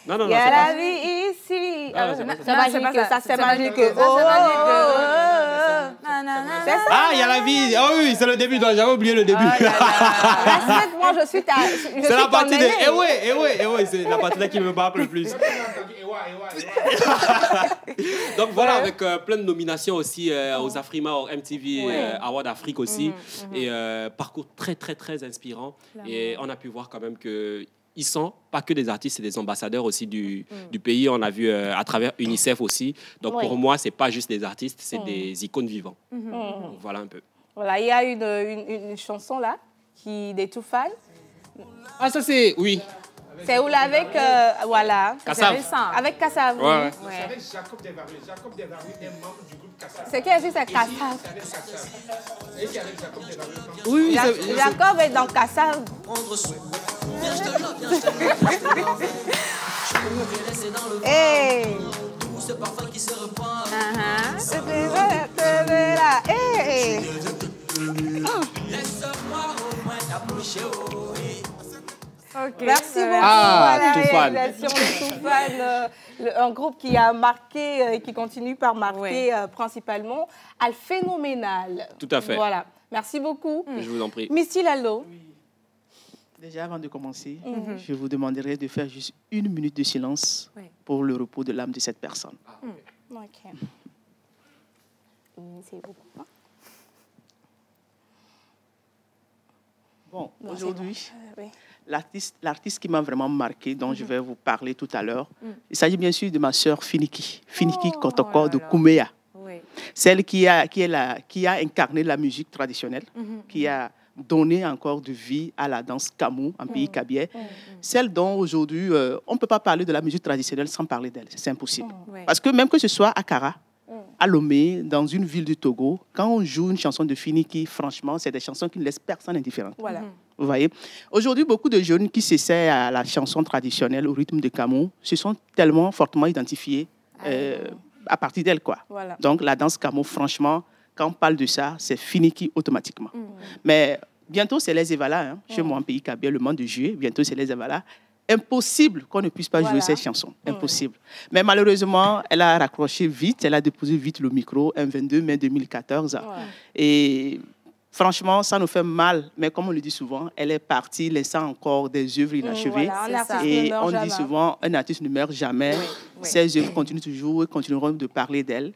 Non, non, il y a la c'est vie ici. C'est magique. C'est magique. Ah, il y a la vie. Ah oui, c'est le début. J'avais oublié le début. Moi, je suis ta. C'est la partie de. Eh ouais, c'est la partie là qui me marque le plus. Donc voilà, avec plein de nominations aussi aux Afrima, aux MTV Award Afrique aussi. Et parcours très, très, très inspirant. Et on a pu voir quand même que ils sont pas que des artistes, c'est des ambassadeurs aussi du pays. On a vu à travers UNICEF aussi. Donc pour moi, c'est pas juste des artistes, c'est des icônes vivantes. Donc, voilà un peu. Voilà, il y a une chanson là des Toufan. Ah, ça c'est... Oui. C'est où là avec... voilà. Kassav. Avec Kassav. Ouais. C'est avec Jacob Desvarus. Jacob Desvarus est membre du groupe Kassav. C'est qui a dit c'est Kassav? C'est avec Kassav. Et c'est avec Jacob Desvarus. Oui, Jacob est dans Kassav. Hey! Ce parfum qui se reprend. Okay. Merci beaucoup à la Toufan. réalisation de Toufan, un groupe qui a marqué et qui continue par marquer principalement Al Phénoménal. Tout à fait. Voilà. Merci beaucoup. Je vous en prie. Misty Lalo. Déjà, avant de commencer, je vous demanderai de faire juste 1 minute de silence pour le repos de l'âme de cette personne. Ok. C'est beaucoup. Bon, aujourd'hui, l'artiste qui m'a vraiment marqué, dont je vais vous parler tout à l'heure, il s'agit bien sûr de ma sœur Finiki Kotoko de Kouméa. Oui. Celle qui a incarné la musique traditionnelle, qui a donné encore de vie à la danse Kamou en pays kabyais. Celle dont aujourd'hui, on ne peut pas parler de la musique traditionnelle sans parler d'elle. C'est impossible. Parce que même que ce soit à Kara, à Lomé, dans une ville du Togo, quand on joue une chanson de Finiki, franchement, c'est des chansons qui ne laissent personne indifférent. Voilà. Vous voyez? Aujourd'hui, beaucoup de jeunes qui s'essaient à la chanson traditionnelle, au rythme de Kamou, se sont tellement fortement identifiés à partir d'elle, quoi. Voilà. Donc, la danse Kamou, franchement, quand on parle de ça, c'est Finiki automatiquement. Mais bientôt, c'est les Evala, hein. Chez moi, en pays kabyais, le monde de juillet, bientôt, c'est les Evala. Impossible qu'on ne puisse pas jouer ces chansons. Impossible. Mais malheureusement, elle a raccroché vite, elle a déposé vite le micro, un 22 mai 2014. Et franchement, ça nous fait mal. Mais comme on le dit souvent, elle est partie laissant encore des œuvres inachevées. Et on dit souvent, un artiste ne meurt jamais. Ses œuvres continuent toujours et continueront de parler d'elle.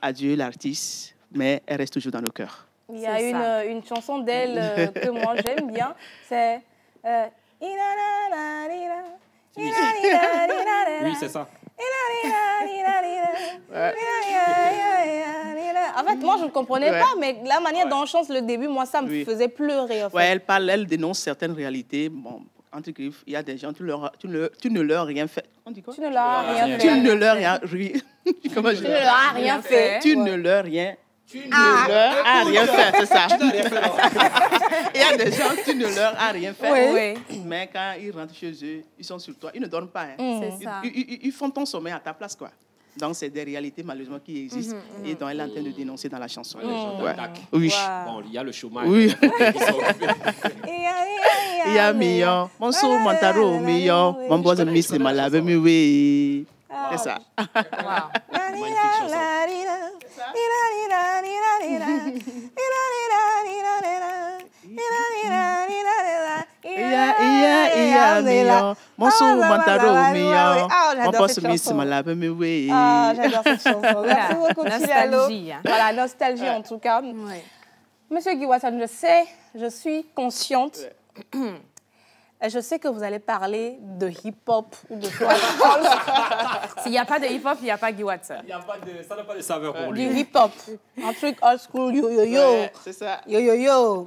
Adieu l'artiste, mais elle reste toujours dans nos cœurs. Il y a une chanson d'elle que moi j'aime bien, c'est... Oui, c'est ça. En fait, moi, je ne comprenais pas, mais la manière dont on chante le début, moi, ça me faisait pleurer. En fait. Elle dénonce certaines réalités. Bon, entre griffes, il y a des gens, tu ne leur as rien fait. On dit quoi? Tu ne leur as rien fait. Tu ne leur as rien fait. Tu ne leur rien fait. Tu ne leur as rien fait, c'est ça. Il y a des gens, tu ne leur as rien fait. Oui. Mais quand ils rentrent chez eux, ils sont sur toi. Ils ne dorment pas. Hein. C'est ça. Ils font ton sommeil à ta place, quoi. Donc, c'est des réalités, malheureusement, qui existent et dont elle est en train de dénoncer dans la chanson. Oui. Bon, il y a le chômage. Oui. Il y a Mignon. Mon sou, mon tarot, Mignon. Mon bois de Miss, c'est malade, mais oui. C'est ça. Mon sou, mon tarot, Mignon. Mon bois de Miss, c'est malade, mais oui. J'adore cette chanson. Merci beaucoup, Nostalgie. Voilà, nostalgie en tout cas. Monsieur Guy Watson, je suis consciente. Je sais que vous allez parler de hip-hop ou de quoi. S'il n'y a pas de hip-hop, il n'y a pas Guy Watson. Ça n'a pas de saveur pour lui. Du hip-hop. Un truc old school, yo-yo-yo. C'est ça. Yo-yo-yo.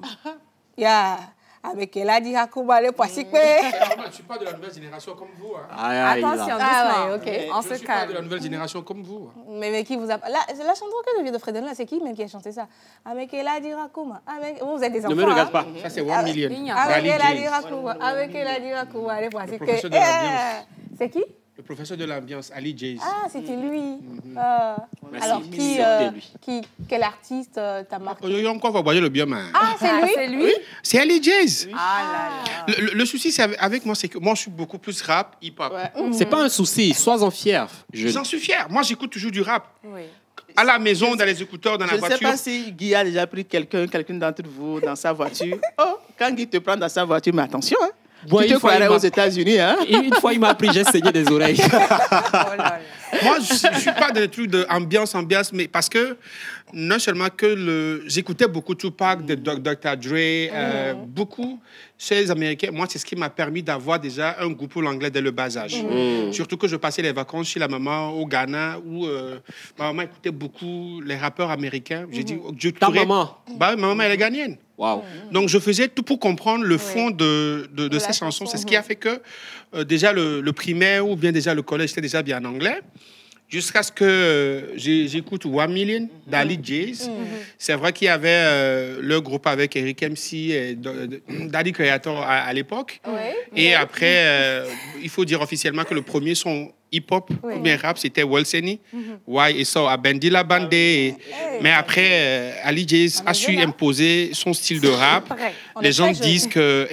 Yeah. Avec Eladi Hakouma, le poissy. Je ne suis pas de la nouvelle génération comme vous. Attention, doucement. On je se ne suis pas calme. de la nouvelle génération comme vous. Mais qui vous a... La chanson que je viens de Frédéric, là, c'est qui même qui a chanté ça? Avec Eladi Hakouma. Vous êtes des enfants. Ne me regarde pas. Ça, c'est 1 million. Avec Eladi Hakouma. Avec Eladi Hakouma, le poissy. Professeur de l'ambiance. C'est qui? Le professeur de l'ambiance, Ali Jays. Ah, c'était lui. Alors, quel artiste t'a marqué? Encore, vous voyez le bien, man. Ah, c'est lui? C'est lui? C'est Ali Jays. Ah là là. Le souci, c'est avec moi, c'est que moi, je suis beaucoup plus rap, hip-hop. C'est pas un souci, sois-en fier. J'en suis fier. Moi, j'écoute toujours du rap. Oui. À la maison, dans les écouteurs, dans la voiture. Je ne sais pas si Guy a déjà pris quelqu'un d'entre vous dans sa voiture. Oh, quand Guy te prend dans sa voiture, mais attention, hein. Bon, tu te croirais aux États-Unis, hein? Une fois, il m'a appris, j'ai saigné des oreilles. Moi, je ne suis pas dans les trucs d'ambiance, mais parce que non seulement que j'écoutais beaucoup Tupac, de Dr. Dre, beaucoup chez les Américains. Moi, c'est ce qui m'a permis d'avoir déjà un goût pour l'anglais dès le bas âge. Surtout que je passais les vacances chez la maman au Ghana, où ma maman écoutait beaucoup les rappeurs américains. J'ai dit, ta maman? Ma maman, elle est ghanéenne. Wow. Donc, je faisais tout pour comprendre le fond de ces chansons. C'est ce qui a fait que déjà le primaire ou bien déjà le collège, j'étais déjà bien en anglais. Jusqu'à ce que j'écoute 1 Million d'Ali Jays. C'est vrai qu'il y avait le groupe avec Eric MC et Daddy Creator à l'époque. Et après, il faut dire officiellement que le premier son hip-hop, ou bien rap, c'était Walseni. Et ça, à Bendila Bandé. Mais après, Ali Jays a su imposer son style de rap. Les gens disent que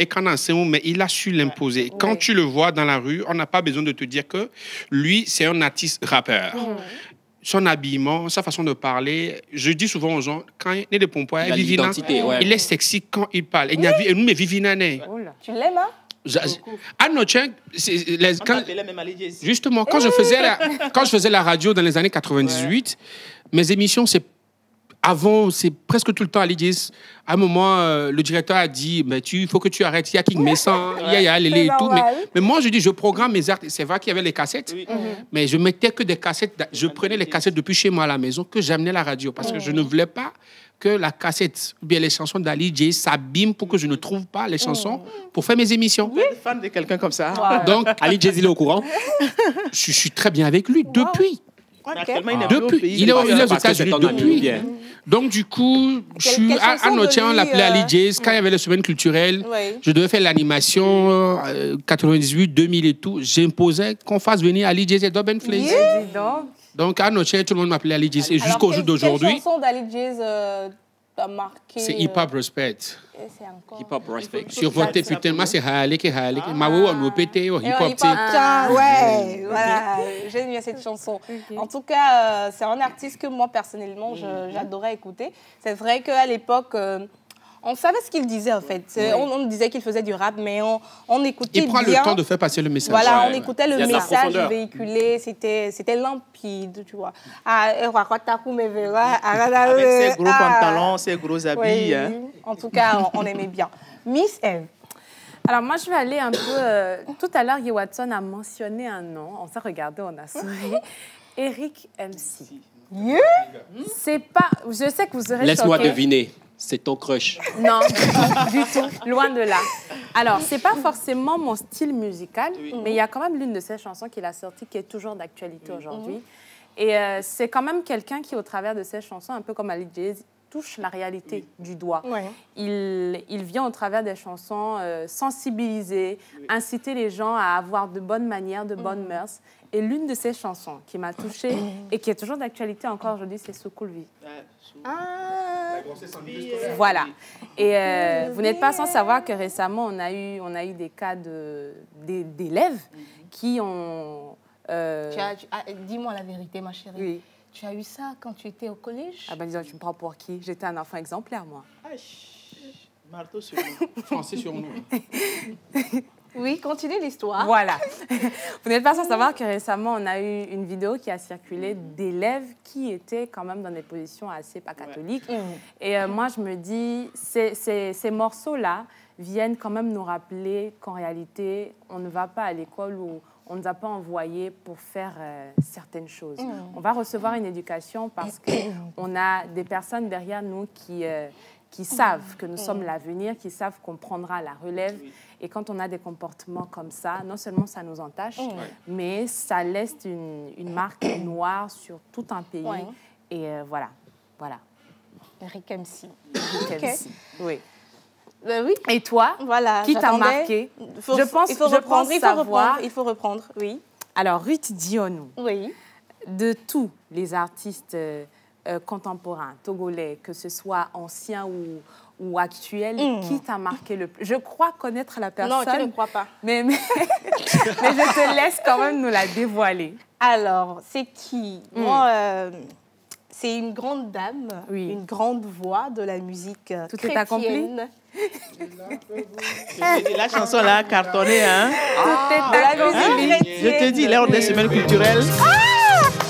mais il a su l'imposer. Quand tu le vois dans la rue, on n'a pas besoin de te dire que lui, c'est un artiste rappeur. Son habillement, sa façon de parler. Je dis souvent aux gens, quand il est de Pompoy, il est sexy quand il parle. Tu l'aimes, hein? Justement, quand je faisais la radio dans les années 98, mes émissions, c'est presque tout le temps Ali Jays. À un moment, le directeur a dit, il faut que tu arrêtes, il y a King Messan, il y a Lélé et tout. Mais moi, je dis, je programme mes artistes. C'est vrai qu'il y avait les cassettes, mais je mettais que des cassettes. Je prenais les cassettes depuis chez moi à la maison, que j'amenais à la radio, parce que je ne voulais pas que la cassette, ou bien les chansons d'Ali Jays s'abîment pour que je ne trouve pas les chansons pour faire mes émissions. Vous êtes fan de quelqu'un comme ça? Donc, Ali Jays, il est au courant. Je suis très bien avec lui depuis. Il est aux États-Unis depuis. Donc, du coup, je suis à Notian, on l'appelait Ali Jays. Quand il y avait les semaines culturelles, je devais faire l'animation 98, 2000 et tout. J'imposais qu'on fasse venir Ali Jays et Doben Flays. Donc, à Notian, tout le monde m'appelait Ali Jays. Et jusqu'au jour d'aujourd'hui. Quelle chanson d'Ali Jays t'a marqué? C'est Hip Hop Respect. Hip Hop Respect. Sur votre putain, moi, c'est Halik et Halik. Maou, on nous pétait, hip hop. Ouais, voilà. J'aime bien cette chanson. En tout cas, c'est un artiste que moi, personnellement, j'adorais écouter. C'est vrai qu'à l'époque, on savait ce qu'il disait, en fait. On disait qu'il faisait du rap, mais on écoutait bien. Il prend le temps de faire passer le message. Voilà, on écoutait le message véhiculé. C'était limpide, tu vois. Avec ses gros pantalons, ses gros habits. En tout cas, on aimait bien. Miss Eve. Alors, moi, je vais aller un peu... tout à l'heure, Guy Watson a mentionné un nom. On s'est regardé, on a souri. Eric MC. C'est pas... Je sais que vous aurez Laisse-moi deviner. C'est ton crush. Non, du tout. Loin de là. Alors, c'est pas forcément mon style musical, mais il y a quand même l'une de ses chansons qu'il a sortie qui est toujours d'actualité aujourd'hui. Et c'est quand même quelqu'un qui, au travers de ses chansons, un peu comme Ali Jays, touche la réalité du doigt. Il vient au travers des chansons sensibiliser, inciter les gens à avoir de bonnes manières, de bonnes mœurs. Et l'une de ces chansons qui m'a touchée et qui est toujours d'actualité encore aujourd'hui, c'est Soukoulvi. Voilà. Et vous n'êtes pas sans savoir que récemment, on a eu des cas d'élèves qui ont... Dis-moi la vérité, ma chérie. Oui. Tu as eu ça quand tu étais au collège? Ah ben disons, tu me prends pour qui? J'étais un enfant exemplaire, moi. Marteau sur nous. Français sur nous. Oui, continue l'histoire. Voilà. Vous n'êtes pas sans savoir que récemment, on a eu une vidéo qui a circulé d'élèves qui étaient quand même dans des positions assez pas catholiques. Et moi, je me dis, ces morceaux-là viennent quand même nous rappeler qu'en réalité, on ne va pas à l'école où on ne nous a pas envoyés pour faire certaines choses. On va recevoir une éducation parce qu'on a des personnes derrière nous qui savent que nous sommes l'avenir, qui savent qu'on prendra la relève. Et quand on a des comportements comme ça, non seulement ça nous entache, mais ça laisse une marque noire sur tout un pays. Et voilà. Eric MC. Eric MC. Oui. Oui. Et toi, voilà, qui t'a marqué? Il faut reprendre, oui. Alors, Ruth Dionou. Oui. De tous les artistes contemporains togolais, que ce soit anciens ou actuels, qui t'a marqué le plus? Je crois connaître la personne. Non, tu ne crois pas. Mais je te laisse quand même nous la dévoiler. Alors, c'est qui? Moi, c'est une grande dame, une grande voix de la musique Tout chrétienne. est accompli? La chanson là, cartonnée, hein? Tout est accompli. Je te dis, l'heure des semaines culturelles.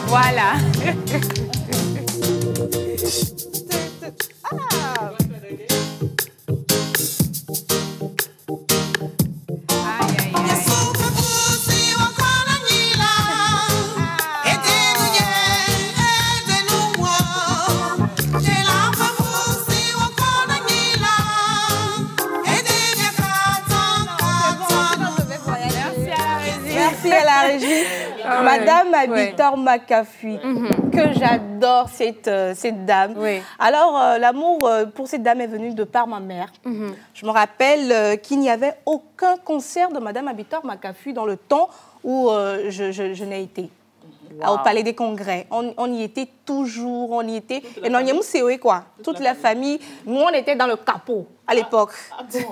Voilà. merci à la régie. Madame Abitor Makafui, que j'adore cette dame. Alors, l'amour pour cette dame est venu de par ma mère. Je me rappelle qu'il n'y avait aucun concert de Madame Abitor Makafui dans le temps où je n'ai été. Au Palais des Congrès. On y était toujours, on y était. Et non, quoi. Toute la famille, nous, on était dans le capot à l'époque.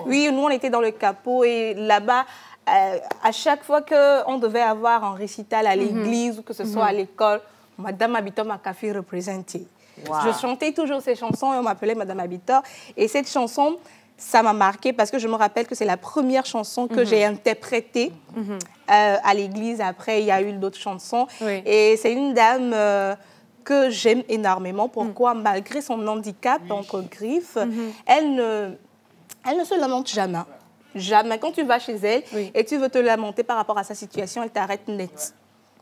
Oui, nous, on était dans le capot et là-bas, à chaque fois qu'on devait avoir un récital à l'église ou que ce soit à l'école, Madame Abitor Makafui représentait. Je chantais toujours ces chansons et on m'appelait Madame Abitor. Et cette chanson, ça m'a marqué parce que je me rappelle que c'est la première chanson que j'ai interprétée à l'église. Après, il y a eu d'autres chansons. Et c'est une dame que j'aime énormément. Pourquoi? Malgré son handicap entre griffes, elle ne se lamente jamais. Jamais. Quand tu vas chez elle et tu veux te lamenter par rapport à sa situation, elle t'arrête net.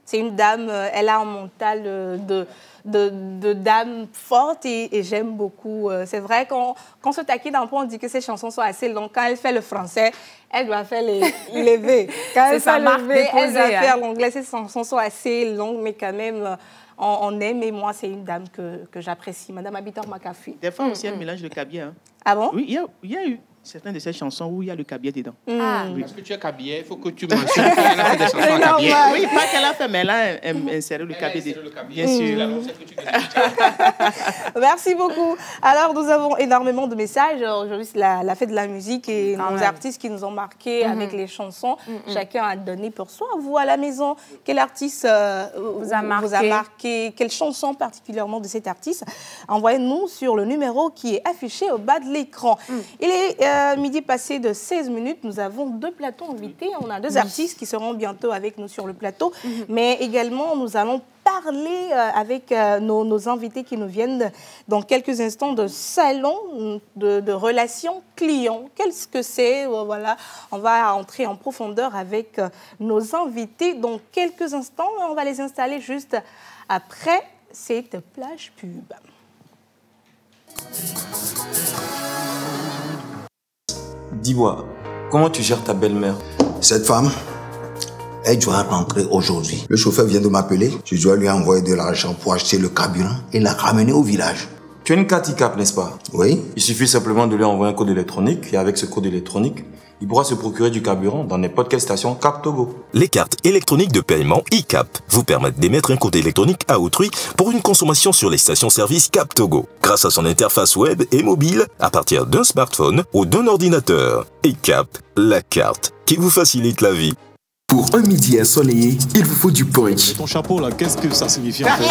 C'est une dame, elle a un mental de dame forte et j'aime beaucoup. C'est vrai qu'on se taquine un peu, on dit que ses chansons sont assez longues. Quand elle fait le français, elle doit faire les V. Quand elle fait le V, elle doit faire l'anglais. Ses chansons sont assez longues, mais quand même, on aime. Et moi, c'est une dame que j'apprécie, Madame Abitor Makafui. Des fois aussi, elle mélange le cabiai. Hein. Ah bon? Oui, il y a eu certaines de ces chansons où il y a le cabiai dedans. Parce que tu es cabier, il faut que tu mentionnes qu'elle a fait des chansons à cabier. Oui, pas qu'elle a fait, mais elle a inséré le cabiai dedans. Bien sûr. Merci beaucoup. Alors, nous avons énormément de messages. Aujourd'hui, c'est la fête de la musique et nos artistes qui nous ont marqués avec les chansons. Chacun a donné pour soi. Vous, à la maison, quel artiste vous a marqué? Quelle chanson particulièrement de cet artiste? Envoyez-nous sur le numéro qui est affiché au bas de l'écran. Il est midi passé de 16 minutes. Nous avons 2 plateaux invités. On a 2 artistes qui seront bientôt avec nous sur le plateau. Mais également, nous allons parler avec nos invités qui nous viennent dans quelques instants de salon de relations clients. Qu'est-ce que c'est? Voilà, on va entrer en profondeur avec nos invités dans quelques instants. On va les installer juste après cette plage pub. Dis-moi, comment tu gères ta belle-mère? Cette femme, elle doit rentrer aujourd'hui. Le chauffeur vient de m'appeler. Je dois lui envoyer de l'argent pour acheter le carburant et la ramener au village. Tu as une carte ICAP, n'est-ce pas? Oui. Il suffit simplement de lui envoyer un code électronique et avec ce code électronique, il pourra se procurer du carburant dans n'importe quelle station Cap Togo. Les cartes électroniques de paiement ICAP vous permettent d'émettre un code électronique à autrui pour une consommation sur les stations-service Cap Togo, grâce à son interface web et mobile à partir d'un smartphone ou d'un ordinateur. ICAP, la carte qui vous facilite la vie. Pour un midi ensoleillé, il vous faut du punch. Et ton chapeau là, qu'est-ce que ça signifie en fait?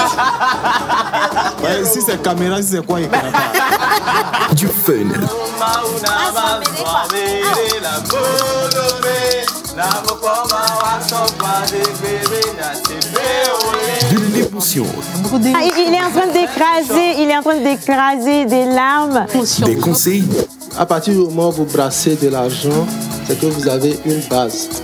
Si c'est caméra, si c'est quoi, il connaît pas. Du fun. De l'émotion. Il est en train d'écraser des larmes. Des conseils. À partir du moment où vous brassez de l'argent, c'est que vous avez une base.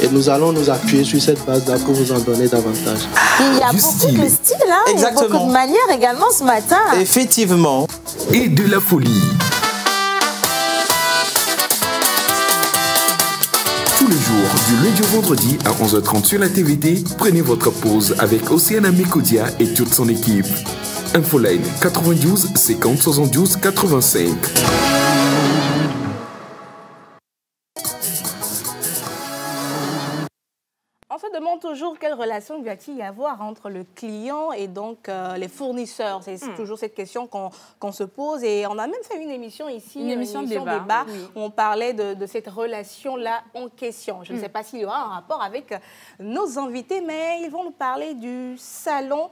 Et nous allons nous appuyer sur cette base-là pour vous en donner davantage. Il y a beaucoup de style, hein? Il y a beaucoup de manières également ce matin. Effectivement. Et de la folie. Tous les jours, du lundi au vendredi à 11h30 sur la TVT, prenez votre pause avec Océane Amécodia et toute son équipe. Infoline 92 50 72 85. On se demande toujours quelle relation va-t-il y avoir entre le client et donc les fournisseurs. C'est toujours cette question qu'on se pose. Et on a même fait une émission ici, une émission de débat où on parlait de cette relation-là en question. Je ne sais pas s'il y aura un rapport avec nos invités, mais ils vont nous parler du salon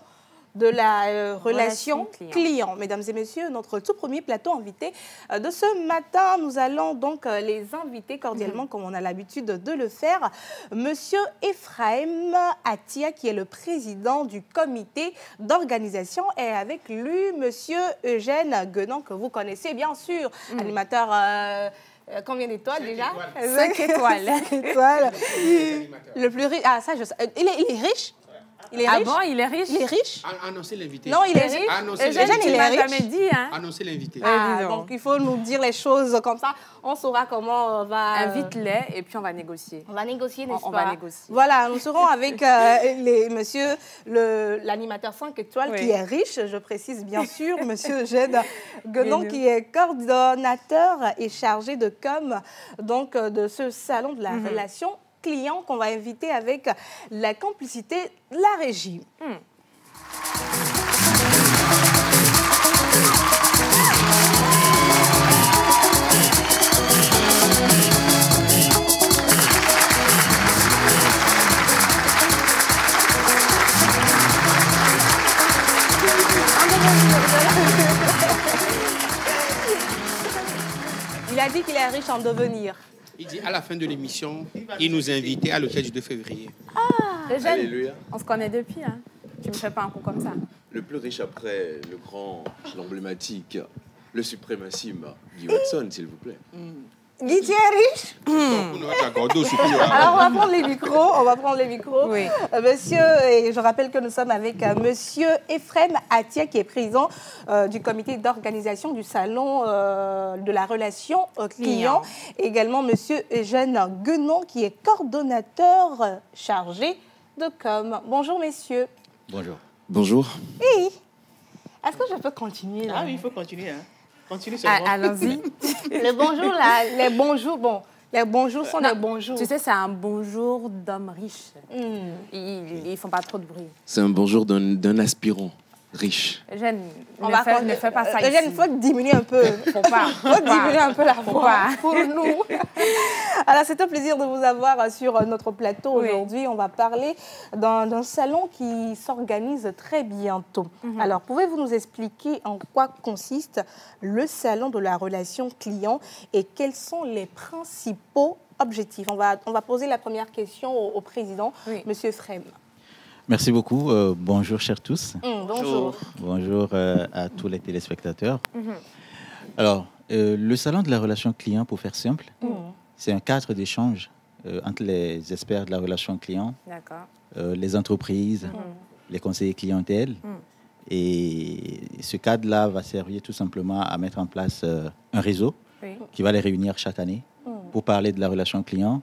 de la relation client. Mesdames et messieurs, notre tout premier plateau invité de ce matin, nous allons donc les inviter cordialement, comme on a l'habitude de le faire. Monsieur Ephraim Atia, qui est le président du comité d'organisation, et avec lui, monsieur Eugène Guenon, que vous connaissez bien sûr, animateur... combien d'étoiles déjà? 5 étoiles. 5 étoiles. Le plus riche. Ah, ça, je sais. Il est riche? Il est Ah riche? bon, il est riche? Il est riche? Annoncez l'invité. Non, il est riche. Annoncez Eugène, l'invité. il est riche. jamais dit, hein? Annoncez l'invité. Ah, dis donc. donc il faut nous dire les choses comme ça. On saura comment on va... Invite-les et puis on va négocier. On va négocier, n'est-ce pas? On va négocier. Voilà, nous serons avec monsieur l'animateur 5 étoiles qui est riche, je précise bien sûr, monsieur Eugène Guenon, qui est coordonnateur et chargé de com donc, de ce salon de la relation client qu'on va inviter avec la complicité de la régie. Il a dit qu'il est riche en devenir. Il dit à la fin de l'émission, il nous a invités à l'hôtel du 2 février. Eugène, Alléluia. on se connaît depuis, hein? Tu me fais pas un coup comme ça. Le plus riche après le grand, l'emblématique, le suprémassime Guy Watson, s'il vous plaît. Guy, tu es riche? Alors, on va prendre les micros. Oui. Monsieur, et je rappelle que nous sommes avec monsieur Ephraim Atia, qui est président du comité d'organisation du salon de la relation client. Également, monsieur Eugène Guenon, qui est coordonnateur chargé de com. Bonjour, messieurs. Bonjour. Bonjour. Oui. Est-ce que je peux continuer là? Ah oui, il faut continuer. Hein. Continue seulement. Allons-y. Les bonjours, là, les bonjours, bon, les bonjours sont des bonjours. Tu sais, c'est un bonjour d'homme riche. Ils font pas trop de bruit. C'est un bonjour d'un aspirant riche. Eugène, ne fais pas ça Eugène, il faut diminuer un peu. Faut pas. Faut diminuer un peu la voix pour nous. Alors, c'est un plaisir de vous avoir sur notre plateau aujourd'hui. On va parler d'un salon qui s'organise très bientôt. Alors, pouvez-vous nous expliquer en quoi consiste le salon de la relation client et quels sont les principaux objectifs? On va poser la première question au président, monsieur Ephraim. Merci beaucoup. Bonjour, chers tous. Bonjour. Bonjour à tous les téléspectateurs. Alors, le salon de la relation client, pour faire simple, c'est un cadre d'échange entre les experts de la relation client, les entreprises, les conseillers clientèle. Et ce cadre-là va servir tout simplement à mettre en place un réseau qui va les réunir chaque année pour parler de la relation client,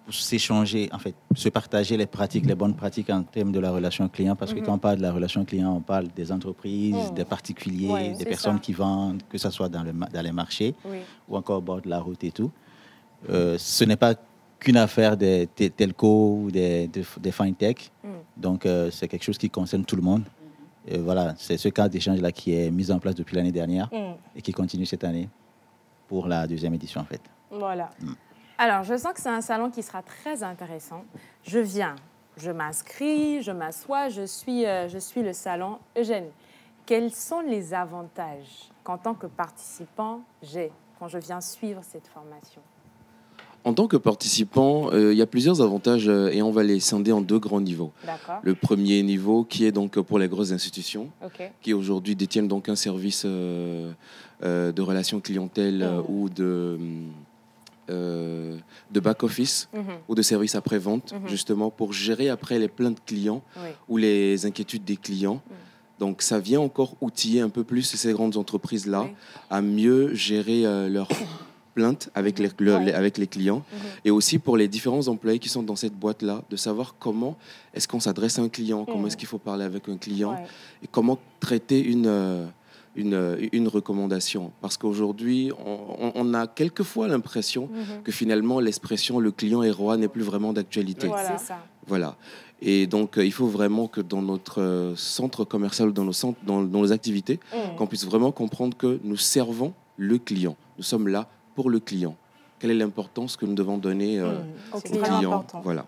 pour s'échanger, en fait, se partager les pratiques, les bonnes pratiques en termes de la relation client, parce que quand on parle de la relation client, on parle des entreprises, des particuliers, des personnes qui vendent, que ce soit dans les marchés ou encore au bord de la route et tout. Ce n'est pas qu'une affaire des telcos ou des fintech, donc c'est quelque chose qui concerne tout le monde. Voilà, c'est ce cadre d'échange-là qui est mis en place depuis l'année dernière et qui continue cette année pour la deuxième édition, en fait. Voilà. Alors, je sens que c'est un salon qui sera très intéressant. Je viens, je m'inscris, je m'assois, je suis le salon. Eugène, quels sont les avantages qu'en tant que participant, j'ai quand je viens suivre cette formation? En tant que participant, il y a plusieurs avantages et on va les scinder en deux grands niveaux. Le premier niveau qui est donc pour les grosses institutions qui aujourd'hui détiennent donc un service de relations clientèle ou de back-office ou de services après-vente, justement pour gérer après les plaintes clients ou les inquiétudes des clients. Donc ça vient encore outiller un peu plus ces grandes entreprises-là à mieux gérer leurs plaintes avec les clients et aussi pour les différents employés qui sont dans cette boîte-là, de savoir comment est-ce qu'on s'adresse à un client, comment est-ce qu'il faut parler avec un client et comment traiter une recommandation. Parce qu'aujourd'hui, on a quelquefois l'impression que finalement, l'expression « le client est roi » n'est plus vraiment d'actualité. Voilà. Et donc, il faut vraiment que dans notre centre commercial, dans nos activités, qu'on puisse vraiment comprendre que nous servons le client. Nous sommes là pour le client. Quelle est l'importance que nous devons donner au client? Voilà.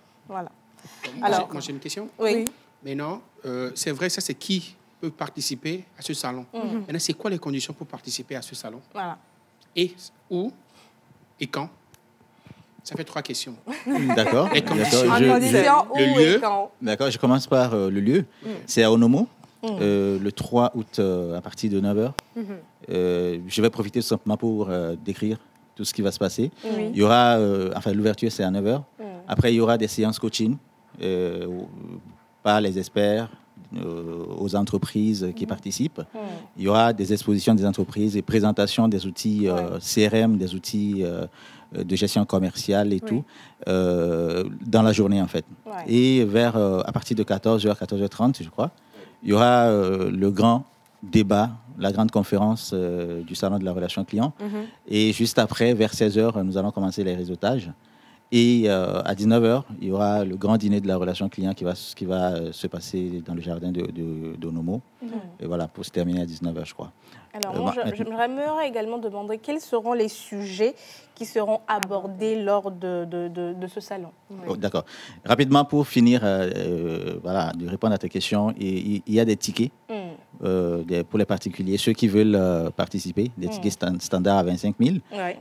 Alors, moi, j'ai une question. Oui. Mais non, c'est vrai, ça, c'est qui peut participer à ce salon. Maintenant, c'est quoi les conditions pour participer à ce salon? Voilà. Et où et quand? Ça fait 3 questions. D'accord. Le lieu. D'accord, je commence par le lieu. C'est à Onomo, le 3 août à partir de 9h. Je vais profiter tout simplement pour décrire tout ce qui va se passer. Il y aura, enfin l'ouverture c'est à 9h. Après, il y aura des séances coaching par les experts aux entreprises qui participent. Il y aura des expositions des entreprises, des présentations des outils CRM, des outils de gestion commerciale et tout, dans la journée en fait. Et à partir de 14h, 14h30, je crois, il y aura le grand débat, la grande conférence du Salon de la relation client. Et juste après, vers 16h, nous allons commencer les réseautages. Et à 19h, il y aura le grand dîner de la relation client qui va se passer dans le jardin d'Onomo. Et voilà, pour se terminer à 19h, je crois. Alors, moi, j'aimerais également demander quels seront les sujets qui seront abordés lors de ce salon. Oh, d'accord. Rapidement, pour finir, voilà, de répondre à ta question, il y a des tickets pour les particuliers, ceux qui veulent participer, des tickets standards à 25 000.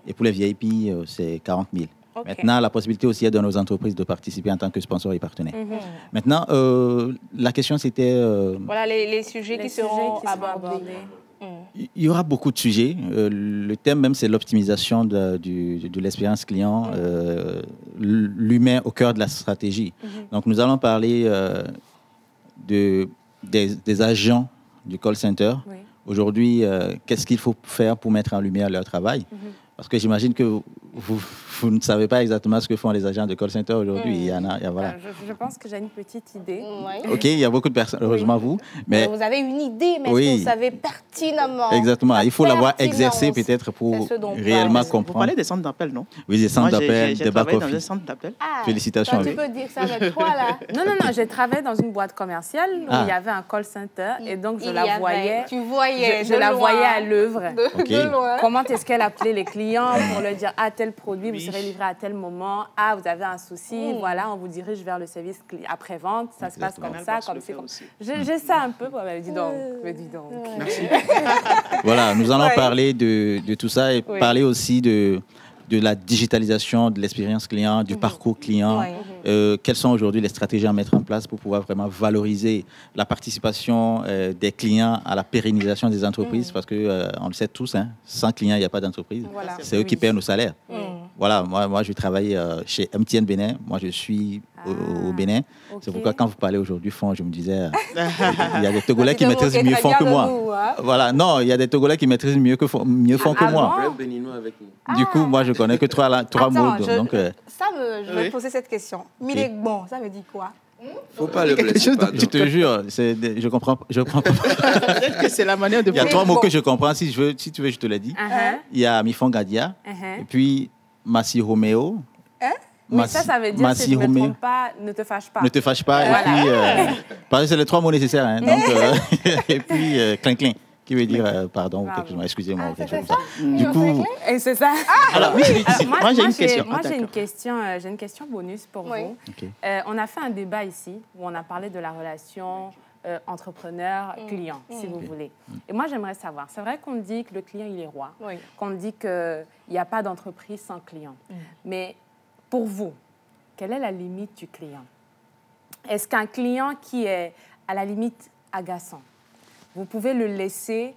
Et pour les VIP, c'est 40 000. Maintenant, la possibilité aussi est de nos entreprises de participer en tant que sponsor et partenaire. Maintenant, la question c'était... Voilà les sujets qui seront abordés. Il y aura beaucoup de sujets. Le thème même, c'est l'optimisation de l'expérience client, l'humain au cœur de la stratégie. Donc, nous allons parler des agents du call center. Aujourd'hui, qu'est-ce qu'il faut faire pour mettre en lumière leur travail? Parce que j'imagine que vous ne savez pas exactement ce que font les agents de call center aujourd'hui. Il y en a, voilà. Je pense que j'ai une petite idée. OK, il y a beaucoup de personnes, heureusement vous. Mais vous avez une idée, mais est-ce que vous savez pertinemment? Exactement, il faut l'avoir exercé peut-être pour réellement comprendre. Vous parlez des centres d'appel, non? Oui, des centres d'appel, des back-office. Dans un centre d'appel. Félicitations. Tu peux dire ça avec toi, là? Non, j'ai travaillé dans une boîte commerciale où il y avait un call center et donc je la voyais. Tu voyais je la voyais à l'œuvre. De loin. Comment est-ce qu'elle appelait les clients pour leur dire tel produit, vous serez livré à tel moment. Vous avez un souci, voilà, on vous dirige vers le service après-vente. Ça se passe comme ça, comme c'est. J'ai ça un peu. Dis donc. Merci. Voilà, nous allons parler de tout ça et parler aussi de la digitalisation de l'expérience client, du parcours client. Quelles sont aujourd'hui les stratégies à mettre en place pour pouvoir vraiment valoriser la participation des clients à la pérennisation des entreprises, parce que on le sait tous, hein, sans clients, il n'y a pas d'entreprise. Voilà. C'est eux qui paient nos salaires. Voilà, moi je travaille chez MTN Bénin. Moi, je suis au Bénin. C'est pourquoi quand vous parlez aujourd'hui fond, je me disais, il y a des Togolais qui maîtrisent mieux fond que moi. Voilà, non, il y a des Togolais qui maîtrisent mieux fond que moi. Du coup, moi, je connais que trois mots. Donc, je vais poser cette question. Milegbo, ça veut dire quoi? Faut pas le blesser. Je te jure, je comprends pas. Peut-être que c'est la manière de. Il y a trois mots que je comprends. Si tu veux, je te l'ai dit. Il y a Mifon Gadia, et puis Massi Romeo. Oui, ça veut dire si je ne me trompe pas, ne te fâche pas. Ne te fâche pas. Voilà. Et puis, parce que c'est les trois mots nécessaires. Hein, donc, et puis, clin-clin, qui veut dire pardon ou quelque chose. Excusez-moi. Du coup, et c'est ça. Alors, moi, j'ai une question. Moi, j'ai une question bonus pour vous. Okay. On a fait un débat ici où on a parlé de la relation entrepreneur-client, si vous voulez. Et moi, j'aimerais savoir, c'est vrai qu'on dit que le client, il est roi, qu'on dit qu'il n'y a pas d'entreprise sans client. Mais pour vous, quelle est la limite du client? Est-ce qu'un client qui est à la limite agaçant, vous pouvez le laisser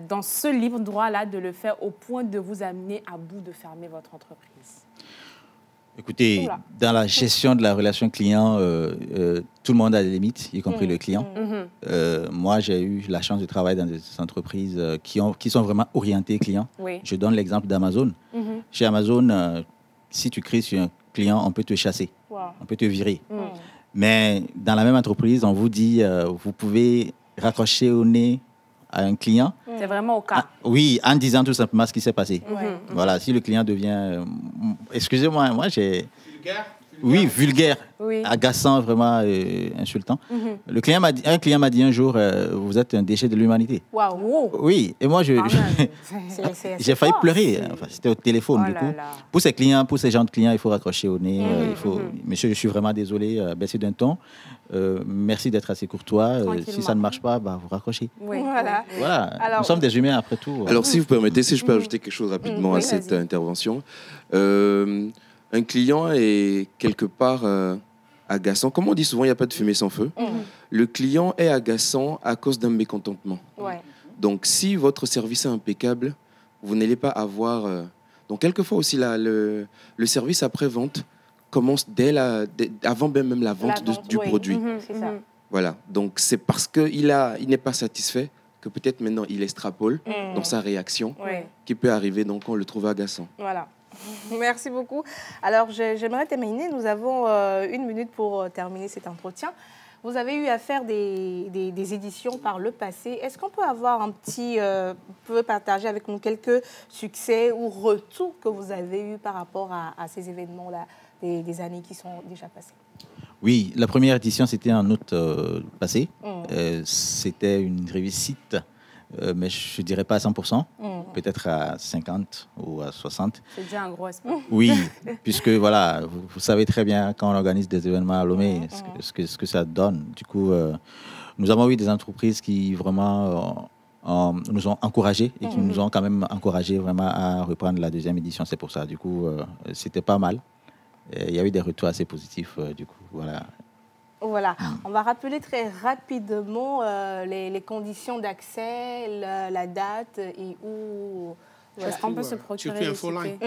dans ce libre droit-là de le faire au point de vous amener à bout de fermer votre entreprise? Écoutez, dans la gestion de la relation client, tout le monde a des limites, y compris le client. Moi, j'ai eu la chance de travailler dans des entreprises qui sont vraiment orientées clients. Je donne l'exemple d'Amazon. Chez Amazon, si tu cries sur un client, on peut te chasser, on peut te virer. Mais dans la même entreprise, on vous dit, vous pouvez raccrocher au nez à un client. C'est vraiment au cas. Oui, en disant tout simplement ce qui s'est passé. Voilà, si le client devient... excusez-moi, moi j'ai... Oui, vulgaire, agaçant, vraiment insultant. Un client m'a dit un jour, vous êtes un déchet de l'humanité. Waouh. Oui, et moi, j'ai failli pleurer. Enfin, c'était au téléphone, du coup. Pour ces clients, pour ces gens de clients, il faut raccrocher au nez. Monsieur, je suis vraiment désolé, baisser d'un ton. Merci d'être assez courtois. Si ça ne marche pas, vous raccrochez. Voilà. Alors, nous sommes des humains, après tout. Alors, si vous permettez, si je peux ajouter quelque chose rapidement à cette intervention. Un client est quelque part agaçant. Comme on dit souvent, il n'y a pas de fumée sans feu. Le client est agaçant à cause d'un mécontentement. Donc, si votre service est impeccable, vous n'allez pas avoir... Donc, quelquefois aussi, le service après-vente, commence avant même la vente du produit. C'est ça. Voilà, donc c'est parce qu'il n'est pas satisfait que peut-être maintenant il extrapole dans sa réaction qui peut arriver, donc on le trouve agaçant. Voilà. Merci beaucoup. Alors, j'aimerais terminer. Nous avons 1 minute pour terminer cet entretien. Vous avez eu à faire des éditions par le passé. Est-ce qu'on peut avoir peut partager avec nous quelques succès ou retours que vous avez eu par rapport à ces événements-là, des années qui sont déjà passées? Oui, la première édition, c'était en août passé. C'était une réussite, mais je ne dirais pas à 100%, peut-être à 50 ou à 60. C'est déjà un gros espoir. Oui, puisque voilà, vous savez très bien quand on organise des événements à Lomé, ce que ça donne. Du coup, nous avons eu des entreprises qui vraiment nous ont encouragés et qui nous ont quand même encouragés vraiment à reprendre la deuxième édition. C'est pour ça, du coup, c'était pas mal. Il y a eu des retours assez positifs, du coup, voilà. Voilà, on va rappeler très rapidement les conditions d'accès, la date et où... Est-ce qu'on peut se procurer les tickets?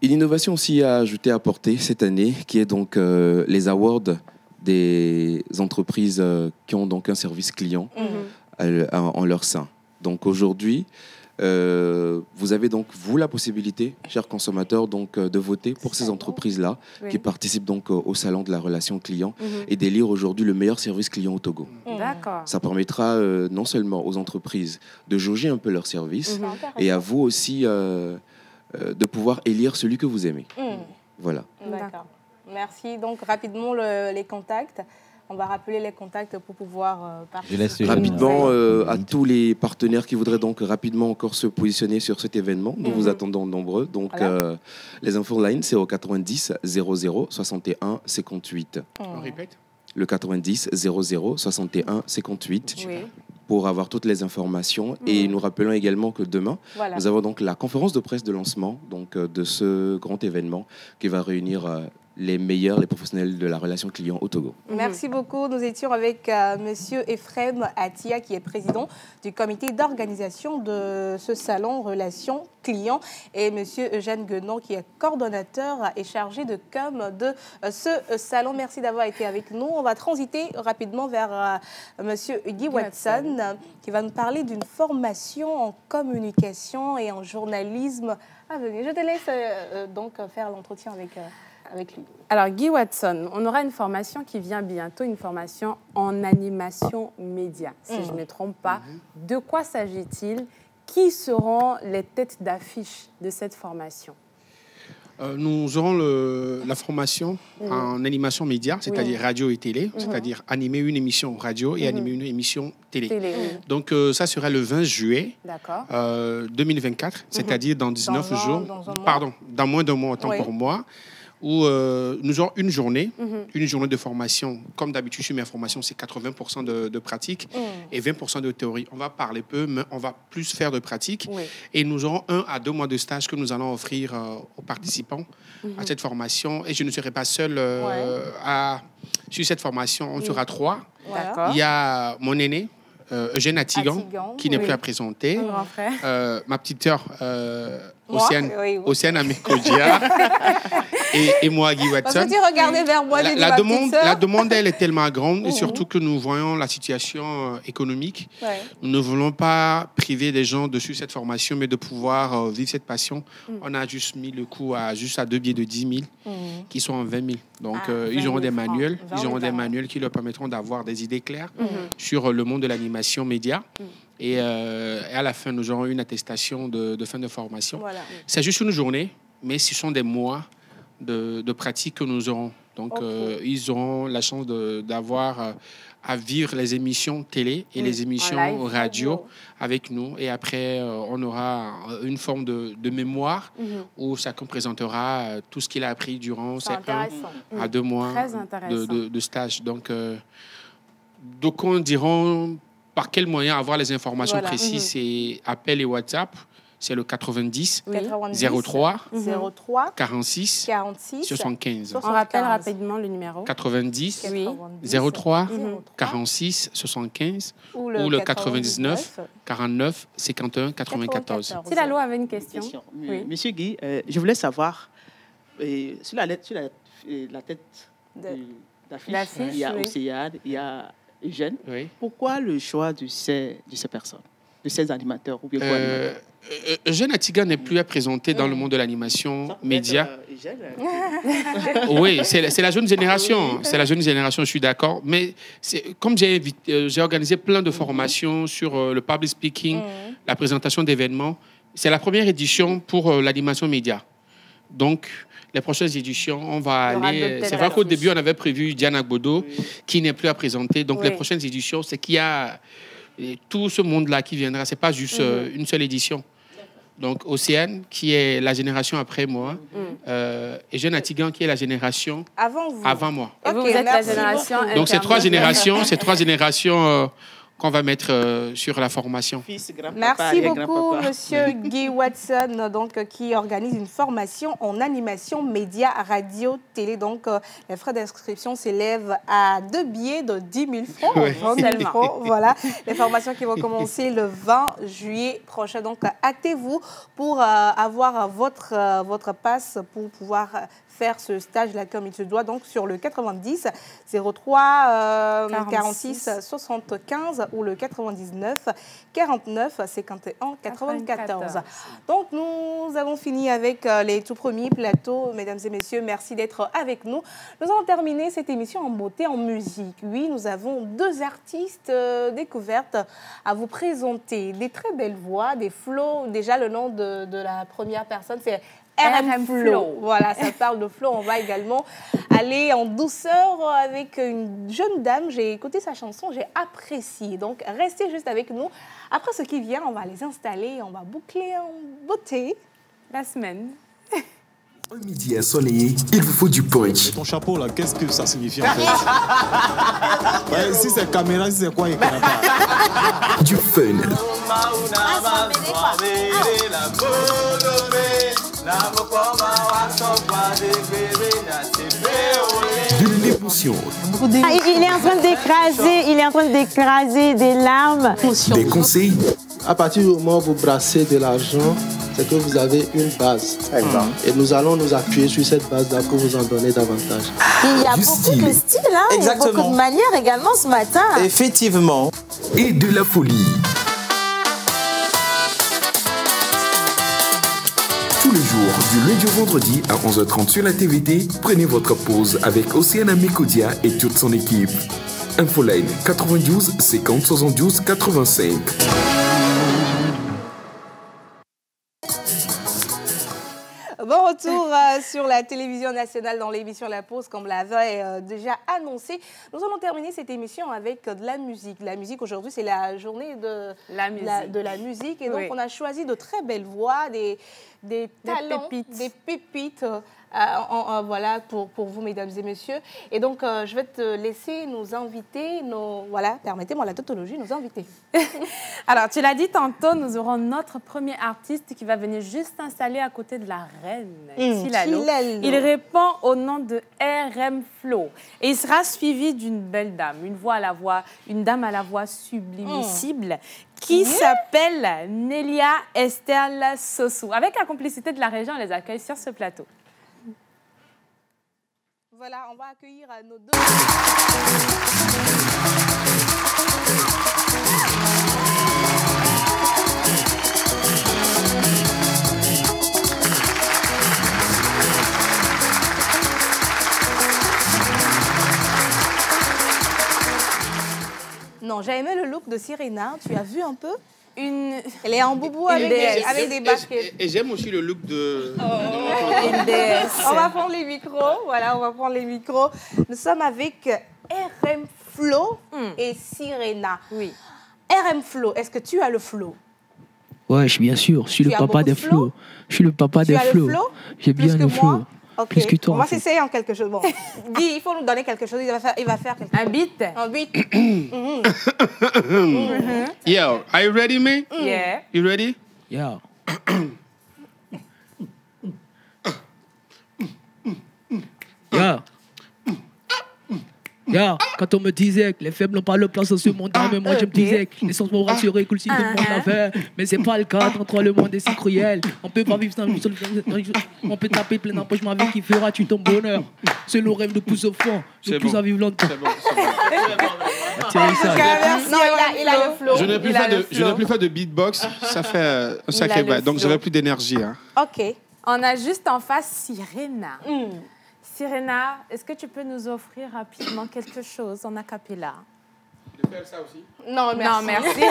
Une innovation aussi à ajouter, à apporter cette année, qui est donc les awards des entreprises qui ont donc un service client en leur sein. Donc aujourd'hui, vous avez donc, vous, la possibilité, chers consommateurs, donc, de voter pour ces entreprises-là qui participent donc au salon de la relation client et d'élire aujourd'hui le meilleur service client au Togo. D'accord. Ça permettra non seulement aux entreprises de jauger un peu leur service et à vous aussi de pouvoir élire celui que vous aimez. Voilà. D'accord. Merci. Donc, rapidement, les contacts. On va rappeler les contacts pour pouvoir participer. Rapidement, à tous les partenaires qui voudraient donc rapidement encore se positionner sur cet événement. Nous vous attendons nombreux. Donc, les infos line, c'est au 90 00 61 58. On répète. Le 90 00 61 58. Oui. Pour avoir toutes les informations. Et nous rappelons également que demain, nous avons donc la conférence de presse de lancement donc, de ce grand événement qui va réunir les professionnels de la relation client au Togo. Merci beaucoup. Nous étions avec Monsieur Ephraim Atia, qui est président du comité d'organisation de ce salon Relations Clients, et Monsieur Eugène Guenon, qui est coordonnateur et chargé de com de ce salon. Merci d'avoir été avec nous. On va transiter rapidement vers Monsieur Guy Watson, qui va nous parler d'une formation en communication et en journalisme à venir. Je te laisse donc faire l'entretien avec lui. Alors, Guy Watson, on aura une formation qui vient bientôt, une formation en animation média, si je ne me trompe pas. De quoi s'agit-il? Qui seront les têtes d'affiche de cette formation? Nous aurons la formation en animation média, c'est-à-dire radio et télé, c'est-à-dire animer une émission radio et animer une émission télé. Donc, ça sera le 20 juillet 2024, c'est-à-dire dans 19 jours, dans moins d'un mois, autant pour moi, où nous aurons une journée de formation. Comme d'habitude, sur mes formations, c'est 80% de pratique et 20% de théorie. On va parler peu, mais on va plus faire de pratique. Et nous aurons 1 à 2 mois de stage que nous allons offrir aux participants à cette formation. Et je ne serai pas seul sur cette formation. On sera 3. Il y a mon aîné, Eugène Atigan, qui n'est plus à présenter. Ma petite sœur, Océane Amekodia et moi, Guy Watson. Parce que tu regardais vers moi, la demande, elle est tellement grande, et surtout que nous voyons la situation économique. Nous ne voulons pas priver les gens de suivre cette formation, mais de pouvoir vivre cette passion. On a juste mis le coût à 2 billets de 10 000 qui sont en 20 000. Donc, ils auront des manuels. Ils auront des manuels qui leur permettront d'avoir des idées claires sur le monde de l'animation média. Et à la fin, nous aurons une attestation de fin de formation. C'est juste une journée, mais ce sont des mois de pratique que nous aurons. Donc, ils auront la chance d'avoir à vivre les émissions télé et les émissions radio avec nous. Et après, on aura une forme de mémoire où chacun présentera tout ce qu'il a appris durant ces 1 à 2 mois de stage. Donc, d'aucuns diront par quel moyen avoir les informations précises. C'est appel et WhatsApp. C'est le 90 03 46 75. On rappelle rapidement le numéro. 90 03 46 75 ou le 99 49 51 94. Si Lalo avait une question. Monsieur Guy, je voulais savoir, sur la la tête d'affiche. L'affiche, Il y a oui. Océane, il y a Eugène. Oui. Pourquoi le choix de ces personnes, de ces animateurs ou bien co-animateurs? Eugène Atiga n'est plus à présenter dans le monde de l'animation média. Oui, c'est la jeune génération. C'est la jeune génération, je suis d'accord. Mais comme j'ai organisé plein de formations sur le public speaking, la présentation d'événements, c'est la première édition pour l'animation média. Donc, les prochaines éditions, on va aller... C'est vrai qu'au début, on avait prévu Diana Gbodo, qui n'est plus à présenter. Donc, les prochaines éditions, c'est qu'il y a tout ce monde-là qui viendra. Ce n'est pas juste une seule édition. Donc, Océane, qui est la génération après moi, et Jeune Atigan, qui est la génération avant moi. Et vous êtes la génération... Donc, ces trois générations qu'on va mettre sur la formation. Merci beaucoup, Monsieur Guy Watson, donc, qui organise une formation en animation, média, radio, télé. Donc, les frais d'inscription s'élèvent à 2 billets de 10 000 francs. Ouais. 20 000 francs, voilà. Les formations qui vont commencer le 20 juillet prochain. Donc, hâtez-vous pour avoir votre passe pour pouvoir faire ce stage-là comme il se doit, donc sur le 90 03 46 75 ou le 99 49 51 94. Donc nous avons fini avec les tout premiers plateaux. Mesdames et messieurs, merci d'être avec nous. Nous allons terminer cette émission en beauté, en musique. Oui, nous avons 2 artistes découvertes à vous présenter. Des très belles voix, des flows. Déjà, le nom de la première personne, c'est RM Flow. Voilà, ça parle de flow. On va également aller en douceur avec une jeune dame. J'ai écouté sa chanson, j'ai apprécié. Donc, restez juste avec nous. Après ce qui vient, on va les installer, on va boucler en beauté la semaine. Un midi ensoleillé, il vous faut du punch. Et ton chapeau là, qu'est-ce que ça signifie en fait? Si c'est caméra, si c'est quoi, il connaît pas. Du fun. De l'émotion. Il est en train d'écraser des larmes. Des conseils. À partir du moment où vous brassez de l'argent, c'est que vous avez une base. Et nous allons nous appuyer sur cette base-là pour vous en donner davantage. Il y a beaucoup de style, hein? Il y a beaucoup de manières également ce matin. Effectivement. Et de la folie. Tous les jours, du lundi au vendredi à 11h30 sur la TVT, prenez votre pause avec Océane Amécodia et toute son équipe. Infoline 92 50 72 85. Bon retour sur la télévision nationale dans l'émission La Pause, comme l'avait déjà annoncé. Nous allons terminer cette émission avec de la musique. La musique, aujourd'hui, c'est la journée de la musique. Et donc, on a choisi de très belles voix, des talents, des pépites. Voilà, pour vous, mesdames et messieurs. Et donc, je vais te laisser nous inviter, voilà, permettez-moi la tautologie, nous inviter. Alors, tu l'as dit tantôt, nous aurons notre premier artiste qui va venir juste s'installer à côté de la reine, Tilalo. Il répond au nom de RM Flow. Et il sera suivi d'une belle dame, une dame à la voix sublimissime, qui s'appelle Nelia Estelle Sossou. Avec la complicité de la région, on les accueille sur ce plateau. Voilà, on va accueillir nos deux... Non, j'ai aimé le look de Sirena. Tu as vu un peu? Elle est en boubou avec des baskets. Et j'aime aussi le look de... Une déesse. On va prendre les micros. Voilà, on va prendre les micros. Nous sommes avec RM Flow et Sirena. Oui. RM Flow, est-ce que tu as le flow? Ouais, bien sûr. Je suis le papa des flows. Je suis le papa des flows. J'ai bien le flow. Okay. Plus que toi. On va s'essayer en quelque chose. Bon. Dis, il faut nous donner quelque chose. Il va faire quelque chose. Un beat. Un beat. Yo, are you ready, man? Yeah. You ready? Yeah. Yeah. Yeah, quand on me disait que les faibles n'ont pas leur place dans ce monde, mais moi je me disais que les sens m'ont rassuré, cool si tout le monde l'avait. Mais c'est pas le cas, le monde est si cruel. On peut pas vivre sans on peut taper plein d'empoches, ma vie qui fera-tu ton bonheur. C'est le rêve de pousse au fond, le plus à vivre longtemps. Non, il a le flow. Je n'ai plus fait de beatbox, ça fait un sacré bail, donc j'avais plus d'énergie. Hein. Ok. On a juste en face Sirena. Sirena, est-ce que tu peux nous offrir rapidement quelque chose en a cappella? Je peux faire ça aussi? Non, merci. Non, merci.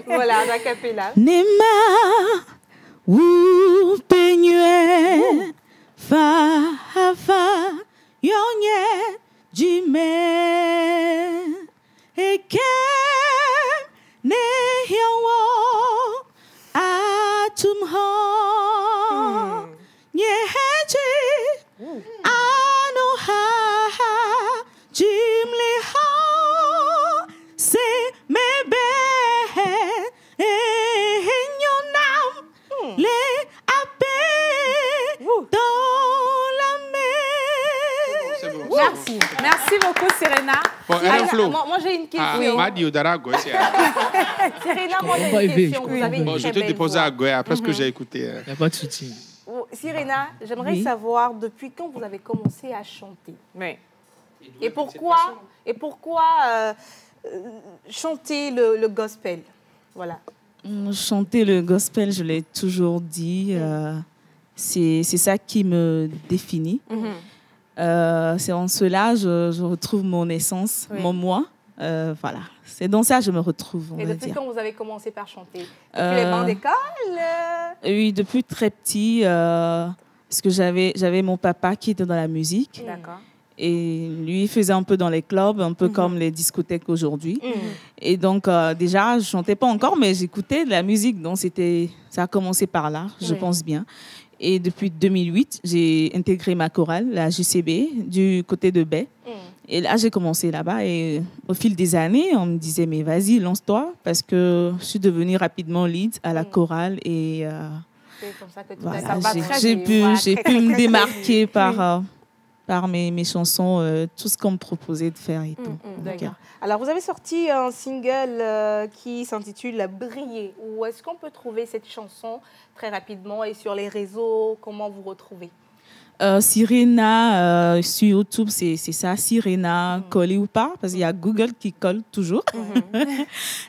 Voilà, en a cappella. Nema, ou penyue, fa, yonye, jime, ekem, ne yawo, atumho, nyeheji, anoha, jimliha, se mebe, enyonam, le ape, dans la mer. Merci. Merci beaucoup, Sirena. Bon, moi, j'ai une question. Sirena, moi, j'ai une question. Vous avez une bon, je très te belle déposer voix. à Goya après ce que j'ai écouté. Il n'y a pas de soutien. Sirena, j'aimerais savoir depuis quand vous avez commencé à chanter. Oui. Et pourquoi chanter le gospel? Voilà. Chanter le gospel, je l'ai toujours dit, c'est ça qui me définit. C'est en cela je retrouve mon essence, mon moi. Voilà, c'est dans ça que je me retrouve. Et depuis quand vous avez commencé par chanter? Depuis les bancs d'école? Oui, depuis très petit, parce que j'avais mon papa qui était dans la musique. D'accord. Et lui, il faisait un peu dans les clubs, un peu comme les discothèques aujourd'hui. Et donc, déjà, je ne chantais pas encore, mais j'écoutais de la musique. Donc, ça a commencé par là, je pense bien. Et depuis 2008, j'ai intégré ma chorale, la JCB, du côté de Baie. Et là, j'ai commencé là-bas. Et au fil des années, on me disait, mais vas-y, lance-toi. Parce que je suis devenue rapidement lead à la chorale. Et c'est comme ça que voilà, j'ai pu me démarquer par mes chansons, tout ce qu'on me proposait de faire et tout. D'accord. Alors, vous avez sorti un single qui s'intitule « Briller ». Où est-ce qu'on peut trouver cette chanson très rapidement et sur les réseaux? Comment vous retrouvez? Sirena, sur YouTube, c'est ça, Sirena, collé ou pas, parce qu'il y a Google qui colle toujours.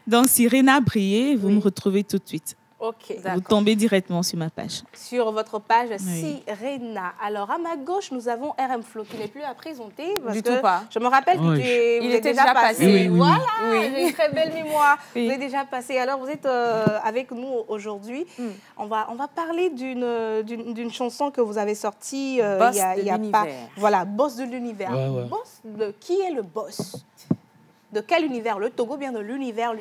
Donc, Sirena Briller, vous me retrouvez tout de suite. Ok, vous tombez directement sur ma page. Sur votre page Sirena. Alors, à ma gauche, nous avons RM Flow qui n'est plus à présenter. Parce du que tout pas. Je me rappelle que il était déjà passé. Oui. Voilà, j'ai une très belle mémoire. Vous êtes déjà passé. Alors, vous êtes avec nous aujourd'hui. On va parler d'une chanson que vous avez sortie Boss il y a de pas. l'univers. Voilà, Boss de l'univers. Ouais. Boss de qui est le boss? De quel univers? Le Togo, bien de l'univers.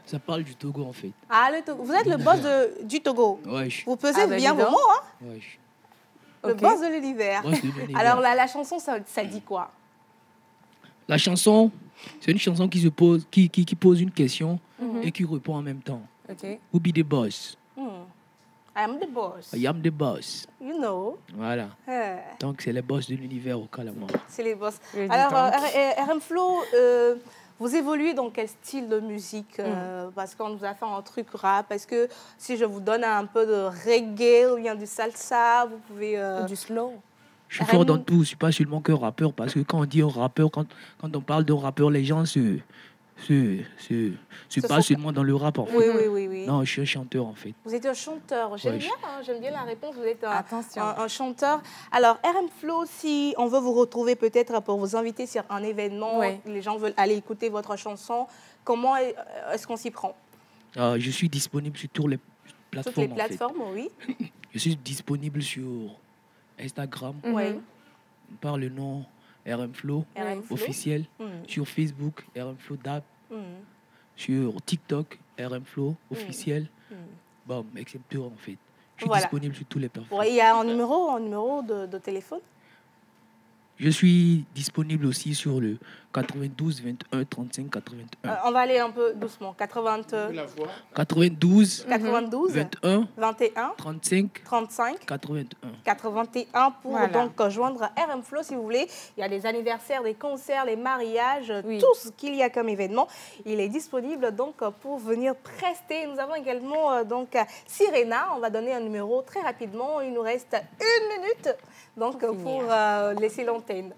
Ça parle du Togo, en fait. Ah, le Togo. Vous êtes le boss du Togo. Ouais. Vous pesez bien vos mots, hein? Ouais. Le boss de l'univers. Alors, la chanson, ça dit quoi? La chanson, c'est une chanson qui pose une question et qui répond en même temps. Who be the boss? I am the boss. I am the boss. You know. Voilà. Donc, c'est les boss de l'univers au Calamar. C'est les boss. Alors, RM Flow, vous évoluez dans quel style de musique? Parce qu'on nous a fait un truc rap. Est-ce que si je vous donne un peu de reggae ou bien du salsa, vous pouvez... du slow? Je suis fort dans tout. Je ne suis pas seulement que rappeur. Parce que quand on dit un rappeur, quand on parle d'un rappeur, les gens c'est pas seulement dans le rap, en fait. Oui. Non, je suis un chanteur, en fait. Vous êtes un chanteur. J'aime bien la réponse. Vous êtes un chanteur. Alors, RM Flow, si on veut vous retrouver peut-être pour vous inviter sur un événement, les gens veulent aller écouter votre chanson, comment est-ce qu'on s'y prend? Je suis disponible sur toutes les plateformes. Toutes les plateformes, oui. Je suis disponible sur Instagram, par le nom RM Flow officiel, sur Facebook, RM Flow DAP, sur TikTok, RM Flow officiel, etc. en fait. Je suis disponible sur tous les plateformes. Il y a un numéro de téléphone? Je suis disponible aussi sur le 92 21 35 81. On va aller un peu doucement. 92 21 35 81. 81 pour Voilà. donc joindre RM Flow si vous voulez. Il y a les anniversaires, des concerts, les mariages, tout ce qu'il y a comme événement. Il est disponible donc pour venir prester. Nous avons également donc Sirena. On va donner un numéro très rapidement. Il nous reste 1 minute donc pour laisser l'antenne.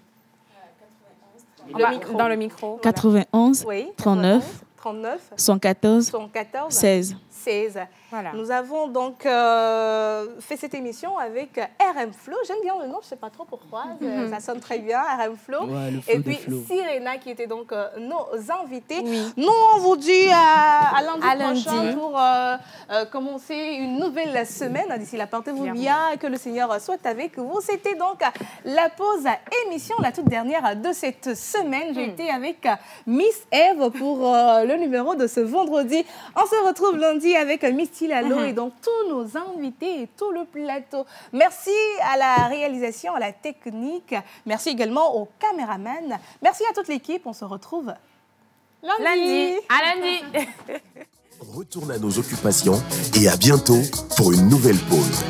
Dans le micro. 91 Oui, 39 39 114 114 16. 16. Voilà. Nous avons donc fait cette émission avec RM Flow. J'aime bien le nom, je ne sais pas trop pourquoi. Ça sonne très bien, RM Flow. Ouais, le flow et de puis Flow. Sirena qui était donc nos invités. Nous, on vous dit à lundi prochain pour commencer une nouvelle semaine. D'ici là, portez-vous bien et que le Seigneur soit avec vous. C'était donc la pause émission, la toute dernière de cette semaine. J'ai été avec Miss Eve pour le numéro de ce vendredi. On se retrouve lundi avec Misty Lalo et donc tous nos invités et tout le plateau. Merci à la réalisation, à la technique. Merci également aux caméramans. Merci à toute l'équipe. On se retrouve lundi. À lundi. Retourne à nos occupations et à bientôt pour une nouvelle pause.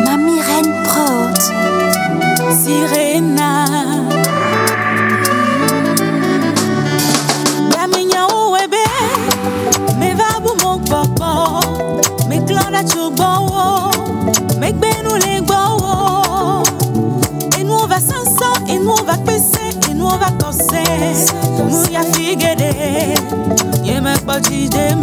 Mamie Reine Prod. Sirena. Gaminya uwebe, me vabu mok papa, me klanda chubawo, me gbenu le gbawo. Et nous on va s'ensemble, et nous on va pisser, et nous on va corser. Mouya figede, yé me parti de